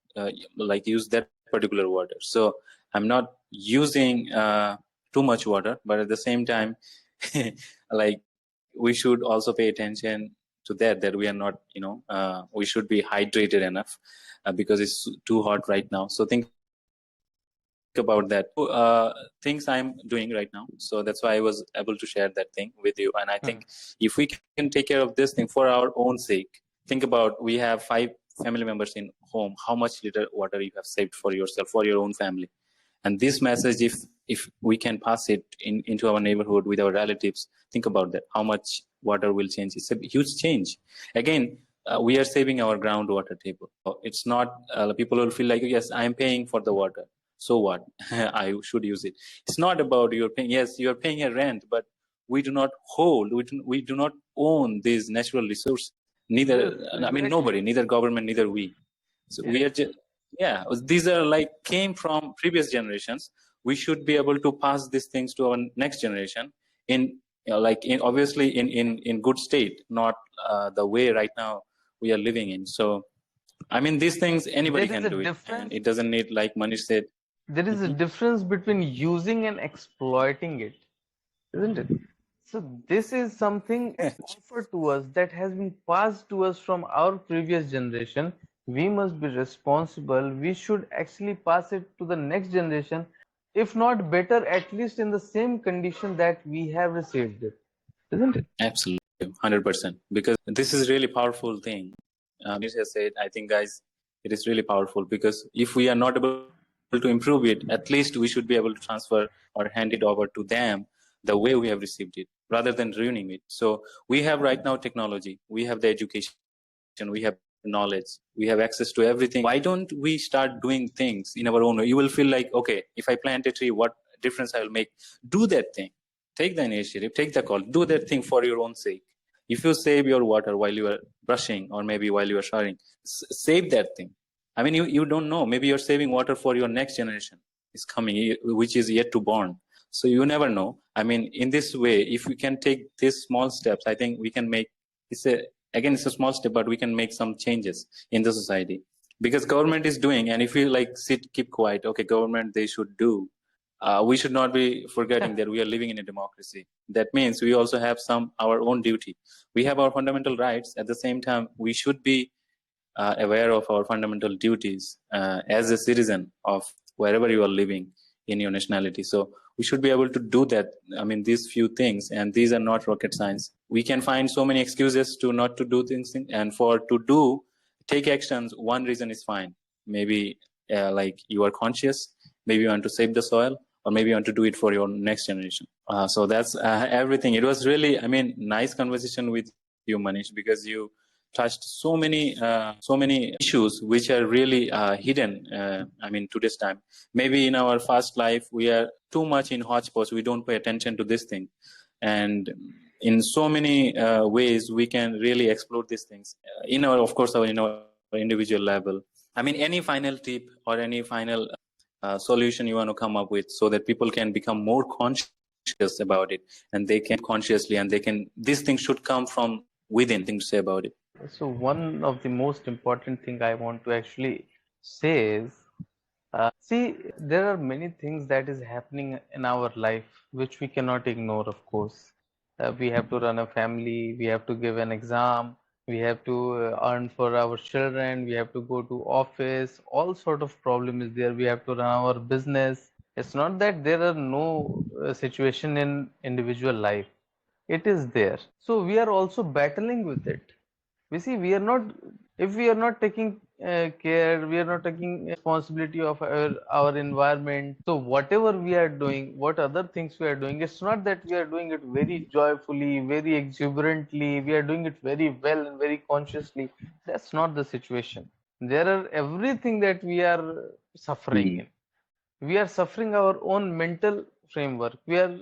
like, use that particular water. So I'm not using too much water, but at the same time, like, we should also pay attention to that we are not, we should be hydrated enough, because it's too hot right now. So think about about that. Things I'm doing right now. So that's why I was able to share that thing with you. And I think if we can take care of this thing for our own sake, think about we have 5 family members in home. How much liter water you have saved for yourself, for your own family. And this message, if we can pass it into our neighborhood with our relatives, think about that. How much water will change? It's a huge change. Again, we are saving our groundwater table. It's not people will feel like yes, I am paying for the water. So what? I should use it. It's not about you're paying. Yes, you are paying a rent, but we do not hold. We do not own these natural resources. Neither, I mean, nobody, neither government, neither we. So we are just, yeah, these are like came from previous generations. We should be able to pass these things to our next generation in, like in obviously in good state, not the way right now we are living in. So I mean, these things anybody can do it, and it doesn't need, like Manish said. There is a difference between using and exploiting it, isn't it? So this is something offered to us that has been passed to us from our previous generation. We must be responsible. We should actually pass it to the next generation, if not better, at least in the same condition that we have received it, isn't it? Absolutely, 100%. Because this is really powerful thing. Manish has said, I think, guys, it is really powerful because if we are not able to improve it, at least we should be able to transfer or hand it over to them the way we have received it, rather than ruining it. So we have right now technology, we have the education, we have knowledge, we have access to everything. Why don't we start doing things in our own way? You will feel like, okay, if I plant a tree, what difference I will make? Do that thing. Take the initiative, take the call, do that thing for your own sake. If you save your water while you are brushing or maybe while you are showering, save that thing. I mean, you don't know. Maybe you're saving water for your next generation is coming, which is yet to born. So you never know. I mean, in this way, if we can take these small steps, I think we can make, it's a, again, it's a small step, but we can make some changes in the society because government is doing. And if we like sit, keep quiet, okay, government, they should do. We should not be forgetting that we are living in a democracy. That means we also have our own duty. We have our fundamental rights. At the same time, we should be aware of our fundamental duties as a citizen of wherever you are living in your nationality. So we should be able to do that. I mean, these few things, and these are not rocket science. We can find so many excuses to not to do things, and for to do, take actions. One reason is fine. Maybe like you are conscious. Maybe you want to save the soil, or maybe you want to do it for your next generation. So that's everything. It was really, I mean, nice conversation with you, Manish, because you touched so many issues which are really hidden. I mean, today's time. Maybe in our fast life we are too much in hodgepodge. We don't pay attention to this thing, and in so many ways we can really explore these things in our, of course, in our individual level. I mean, any final tip or any final solution you want to come up with so that people can become more conscious about it, and they can consciously, and they can, these things should come from within. Things to say about it. So one of the most important thing I want to actually say is, see, there are many things that is happening in our life which we cannot ignore, of course. We have to run a family, we have to give an exam, we have to earn for our children, we have to go to office, all sort of problem is there. We have to run our business. It's not that there are no situation in individual life. It is there. So we are also battling with it. We see, we are not, if we are not taking care, we are not taking responsibility of our environment. So whatever we are doing, what other things we are doing, it's not that we are doing it very joyfully, very exuberantly, we are doing it very well and very consciously. That's not the situation. There are everything that we are suffering in. We are suffering our own mental framework. We are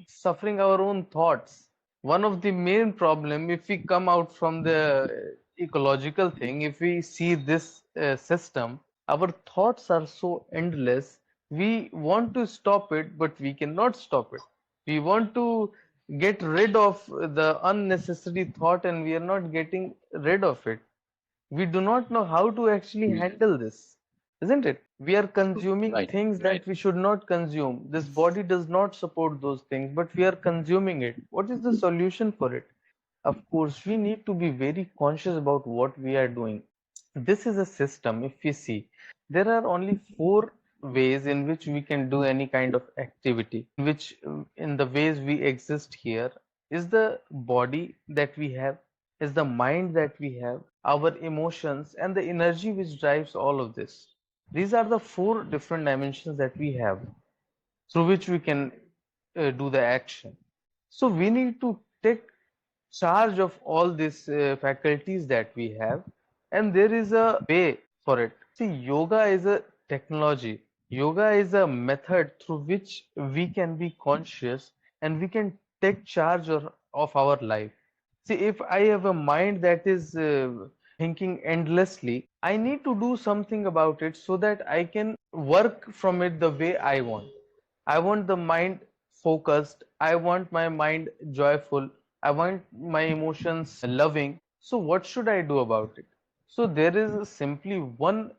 suffering our own thoughts. One of the main problem, if we come out from the ecological thing, if we see this system, our thoughts are so endless. We want to stop it, but we cannot stop it. We want to get rid of the unnecessary thought, and we are not getting rid of it. We do not know how to actually handle this, isn't it? We are consuming things that we should not consume. This body does not support those things, but we are consuming it. What is the solution for it? Of course, we need to be very conscious about what we are doing. This is a system. If we see, there are only four ways in which we can do any kind of activity, in which in the ways we exist here, is the body that we have, is the mind that we have, our emotions, and the energy which drives all of this. These are the four different dimensions that we have through which we can do the action. So we need to take charge of all these faculties that we have, and there is a way for it. See, yoga is a technology. Yoga is a method through which we can be conscious and we can take charge of our life. See, if I have a mind that is thinking endlessly, I need to do something about it so that I can work from it the way I want. I want the mind focused. I want my mind joyful. I want my emotions loving. So, what should I do about it? So, there is simply one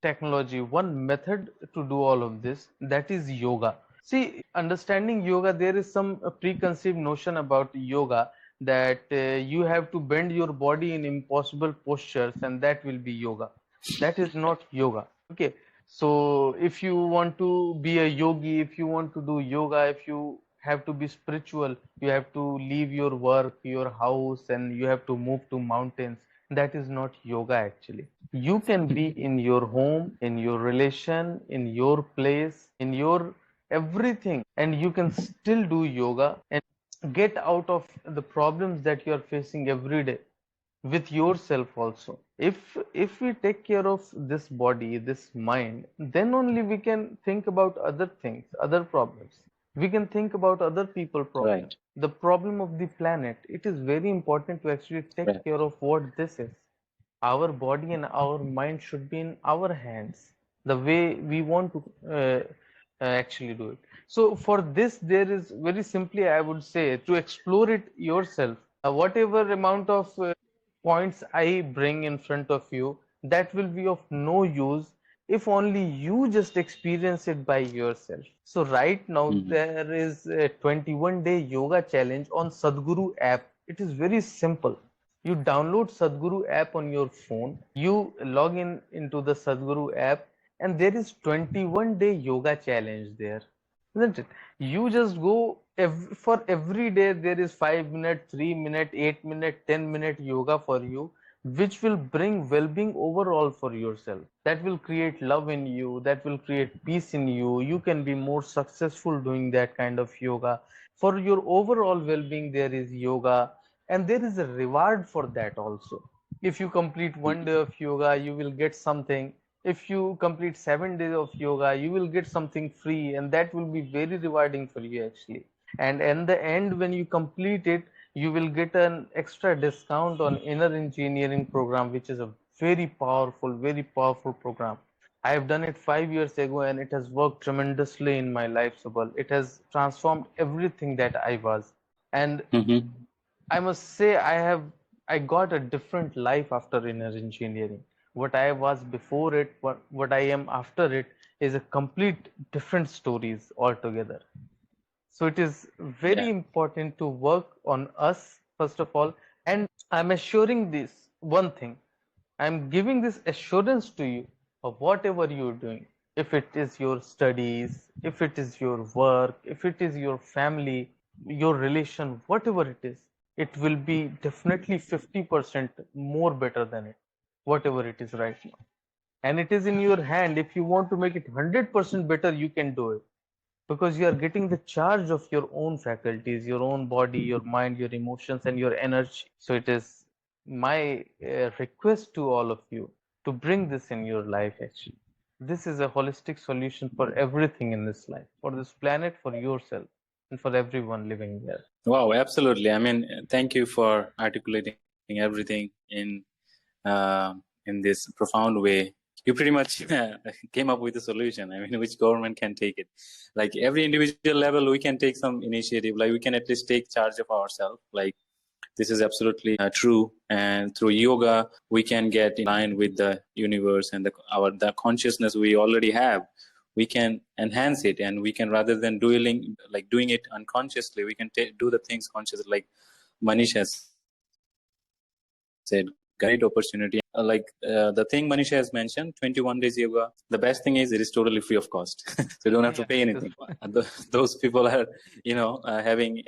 technology, one method to do all of this, that is yoga. See, understanding yoga, there is some preconceived notion about yoga that you have to bend your body in impossible postures and that will be yoga. That is not yoga. Okay. So if you want to be a yogi, if you want to do yoga, if you have to be spiritual, you have to leave your work, your house, and you have to move to mountains. That is not yoga actually. You can be in your home, in your relation, in your place, in your everything, and you can still do yoga and get out of the problems that you are facing every day with yourself also. If we take care of this body, this mind, then only we can think about other things, other problems. We can think about other people problems. Right. The problem of the planet, it is very important to actually take Right. care of what this is. Our body and our mind should be in our hands, the way we want to actually do it. So for this, there is very simply, I would say, to explore it yourself. Whatever amount of points I bring in front of you, that will be of no use if only you just experience it by yourself. So right now Mhm. there is a 21-day yoga challenge on Sadhguru app. It is very simple. You download Sadhguru app on your phone, you log in into the Sadhguru app, and there is 21-day yoga challenge there, isn't it? You just go for every day, there is 5 minute, 3 minute, 8 minute, 10 minute yoga for you, which will bring well-being overall for yourself. That will create love in you, that will create peace in you. You can be more successful doing that kind of yoga. For your overall well-being, there is yoga, and there is a reward for that also. If you complete one day of yoga, you will get something. If you complete 7 days of yoga, you will get something free, and that will be very rewarding for you actually. And in the end, when you complete it, you will get an extra discount on inner engineering program, which is a very powerful program. I have done it 5 years ago and it has worked tremendously in my life, Subal. It has transformed everything that I was. And Mhm. I must say I got a different life after inner engineering. What I was before it, what I am after it is a complete different stories altogether. So it is very Yeah. important to work on us first of all. And I'm assuring this one thing. I'm giving this assurance to you of whatever you're doing. If it is your studies, if it is your work, if it is your family, your relation, whatever it will be definitely 50% more better than it, whatever it is right now. And it is in your hand. If you want to make it 100% better, you can do it because you are getting the charge of your own faculties, your own body, your mind, your emotions, and your energy. So it is my request to all of you to bring this in your life actually. This is a holistic solution for everything in this life, for this planet, for yourself, and for everyone living here. Wow, absolutely. I mean, thank you for articulating everything in this profound way. You pretty much came up with a solution. I mean, which government can take it? Like every individual level, we can take some initiative. Like we can at least take charge of ourselves. Like this is absolutely true. And through yoga, we can get in line with the universe and the consciousness we already have. We can enhance it, and we can, rather than doing it unconsciously, we can do the things consciously. Like Manish has said, great opportunity. the thing Manisha has mentioned, 21 days yoga. The best thing is it is totally free of cost, so you don't have to pay anything. Those people are, having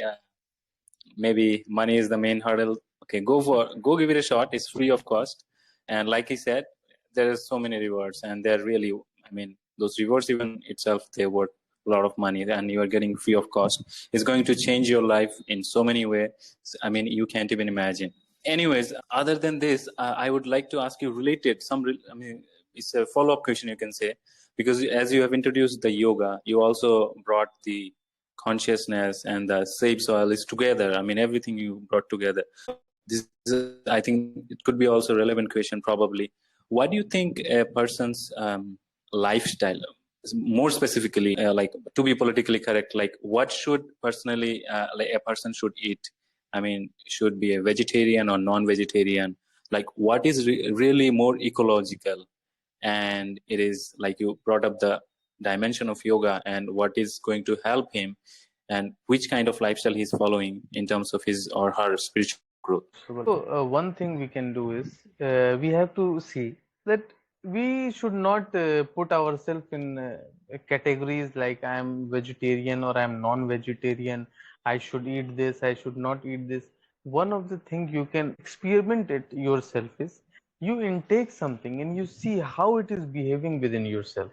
maybe money is the main hurdle. Okay, go give it a shot. It's free of cost, and like he said, there are so many rewards, and they're really, those rewards even itself, they're worth a lot of money, and you are getting free of cost. It's going to change your life in so many ways. You can't even imagine. Anyways, other than this, I would like to ask you related it's a follow-up question, you can say, because as you have introduced the yoga, you also brought the consciousness and the save soil is together. Everything you brought together. This is, I think it could be also a relevant question probably. What do you think a person's lifestyle, more specifically, like to be politically correct, like what should personally like a person should eat? Should be a vegetarian or non-vegetarian? Like what is really more ecological? And it is like you brought up the dimension of yoga and what is going to help him and which kind of lifestyle he's following in terms of his or her spiritual growth. So one thing we can do is we have to see that we should not put ourselves in categories like I am vegetarian or I am non-vegetarian. I should eat this, I should not eat this. One of the things you can experiment it yourself is you intake something and you see how it is behaving within yourself.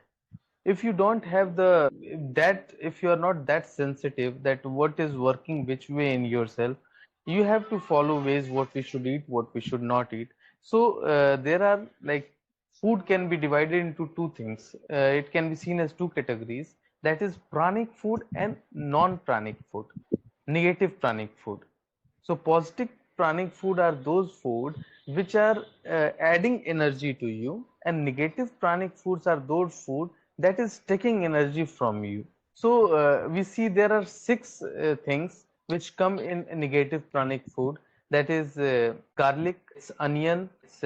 If you don't have if you are not that sensitive that what is working which way in yourself, you have to follow ways what we should eat, what we should not eat. So there are like food can be divided into two things. It can be seen as two categories, that is pranic food and non-pranic food, negative pranic food. So positive pranic food are those food which are adding energy to you, and negative pranic foods are those food that is taking energy from you. So we see there are six things which come in a negative pranic food. That is garlic, it's onion, it's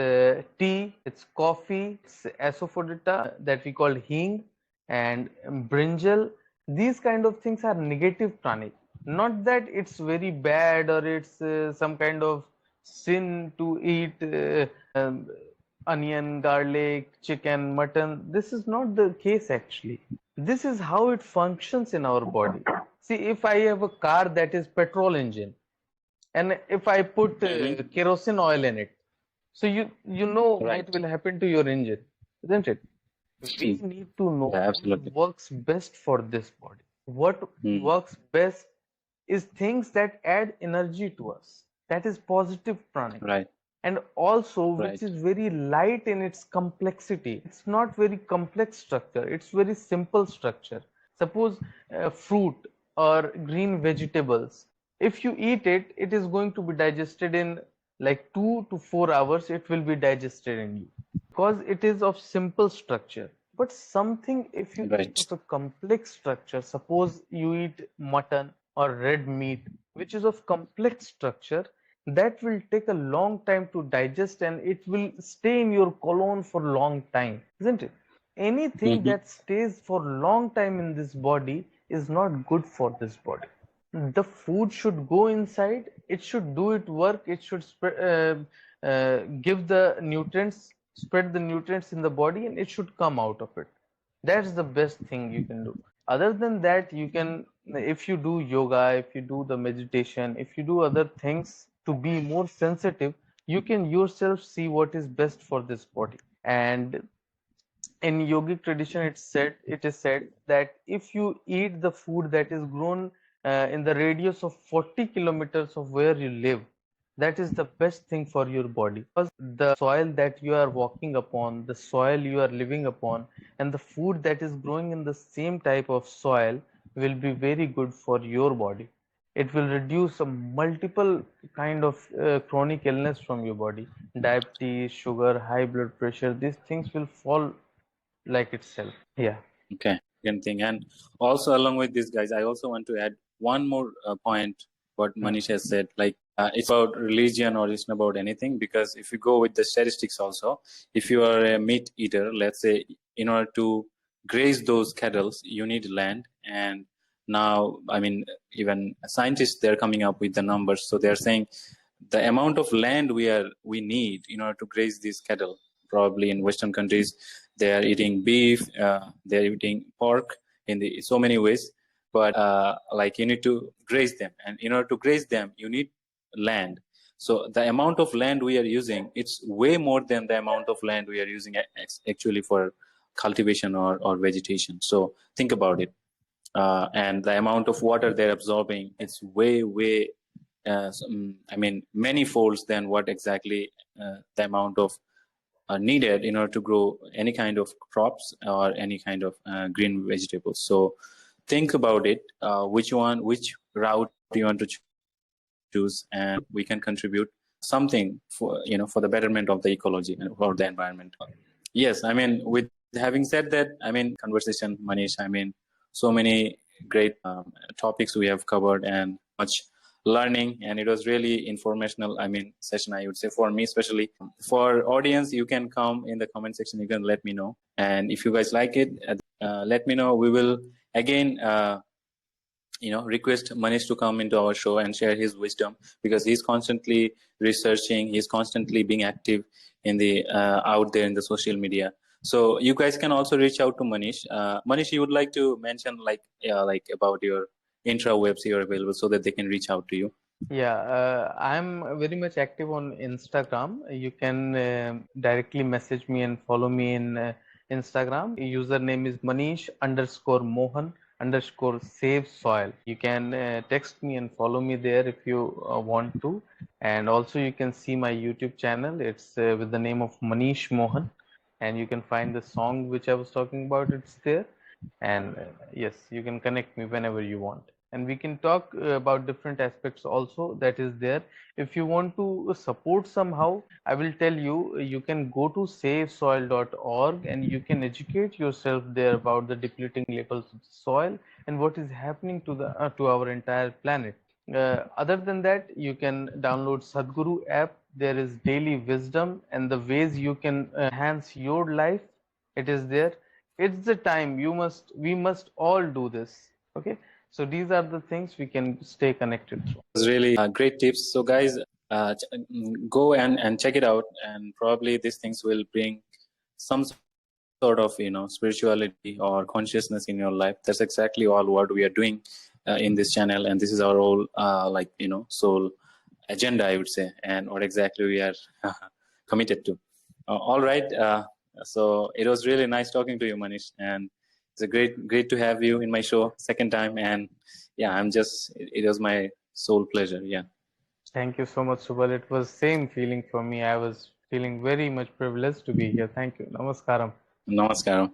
tea, it's coffee, it's asafoetida that we call hing, and brinjal. These kind of things are negative pranic. Not that it's very bad or it's some kind of sin to eat onion, garlic, chicken, mutton. This is not the case actually. This is how it functions in our body. See, if I have a car that is petrol engine, and if I put kerosene oil in it, so you know Right. what will happen to your engine, isn't it? We need to know what works best for this body. What works best is things that add energy to us. That is positive pranic. Right. And also Right. which is very light in its complexity. It's not very complex structure. It's very simple structure. Suppose fruit or green vegetables. If you eat it, it is going to be digested in like 2 to 4 hours. It will be digested in you because it is of simple structure. But something if you Right. eat of a complex structure, suppose you eat mutton or red meat, which is of complex structure, that will take a long time to digest and it will stay in your colon for long time, isn't it? Anything that stays for long time in this body is not good for this body. The food should go inside, it should do its work, it should give the nutrients, spread the nutrients in the body, and it should come out of it. That's the best thing you can do. Other than that, you can, if you do yoga, if you do the meditation, if you do other things to be more sensitive, you can yourself see what is best for this body. And in yogic tradition, it is said that if you eat the food that is grown in the radius of 40 kilometers of where you live, that is the best thing for your body, because the soil that you are walking upon, the soil you are living upon, and the food that is growing in the same type of soil will be very good for your body. It will reduce a multiple kind of chronic illness from your body. Diabetes, sugar, high blood pressure, these things will fall like itself. Yeah. Okay. Thing. And also along with this, guys, I also want to add one more point what Manish has said. Like it's about religion or it's not about anything, because if you go with the statistics also, if you are a meat eater, let's say, in order to graze those cattle, you need land. And now, even scientists, they're coming up with the numbers. So they're saying the amount of land we need in order to graze these cattle. Probably in Western countries, they are eating beef, they are eating pork in the so many ways. But like you need to graze them, and in order to graze them, you need land. So the amount of land we are using, it's way more than the amount of land we are using actually for cultivation or vegetation. So think about it. And the amount of water they're absorbing, it's way I mean, many folds than what exactly the amount of needed in order to grow any kind of crops or any kind of green vegetables. So think about it, which route you want to choose, and we can contribute something for the betterment of the ecology or the environment. Yes, I mean, with having said that, I mean, conversation, Manish, I mean, so many great topics we have covered and much learning, and it was really informational, I mean, session, I would say, for me especially. For audience, you can come in the comment section, you can let me know. And if you guys like it, let me know. We will again request Manish to come into our show and share his wisdom, because he's constantly researching, he's constantly being active in the out there in the social media. So you guys can also reach out to Manish. Manish, you would like to mention like about your intrawebs you're available so that they can reach out to you. Yeah, I'm very much active on Instagram. You can directly message me and follow me in Instagram. Username is Manish_Mohan_save soil. You can text me and follow me there if you want to. And also you can see my YouTube channel. It's with the name of Manish Mohan. And you can find the song which I was talking about. It's there. And yes, you can connect me whenever you want, and we can talk about different aspects also that is there. If you want to support somehow, I will tell you, you can go to savesoil.org and you can educate yourself there about the depleting levels of soil and what is happening to the to our entire planet. Other than that, you can download Sadhguru app. There is daily wisdom and the ways you can enhance your life. It is there. It's the time we must all do this. Okay, so these are the things we can stay connected through. It was really great tips. So guys, go and check it out, and probably these things will bring some sort of spirituality or consciousness in your life. That's exactly all what we are doing in this channel, and this is our whole like soul agenda, I would say, and what exactly we are committed to. All right. So it was really nice talking to you, Manish, and it's a great to have you in my show second time. And yeah, it was my sole pleasure. Yeah. Thank you so much, Subal. It was same feeling for me. I was feeling very much privileged to be here. Thank you. Namaskaram. Namaskaram.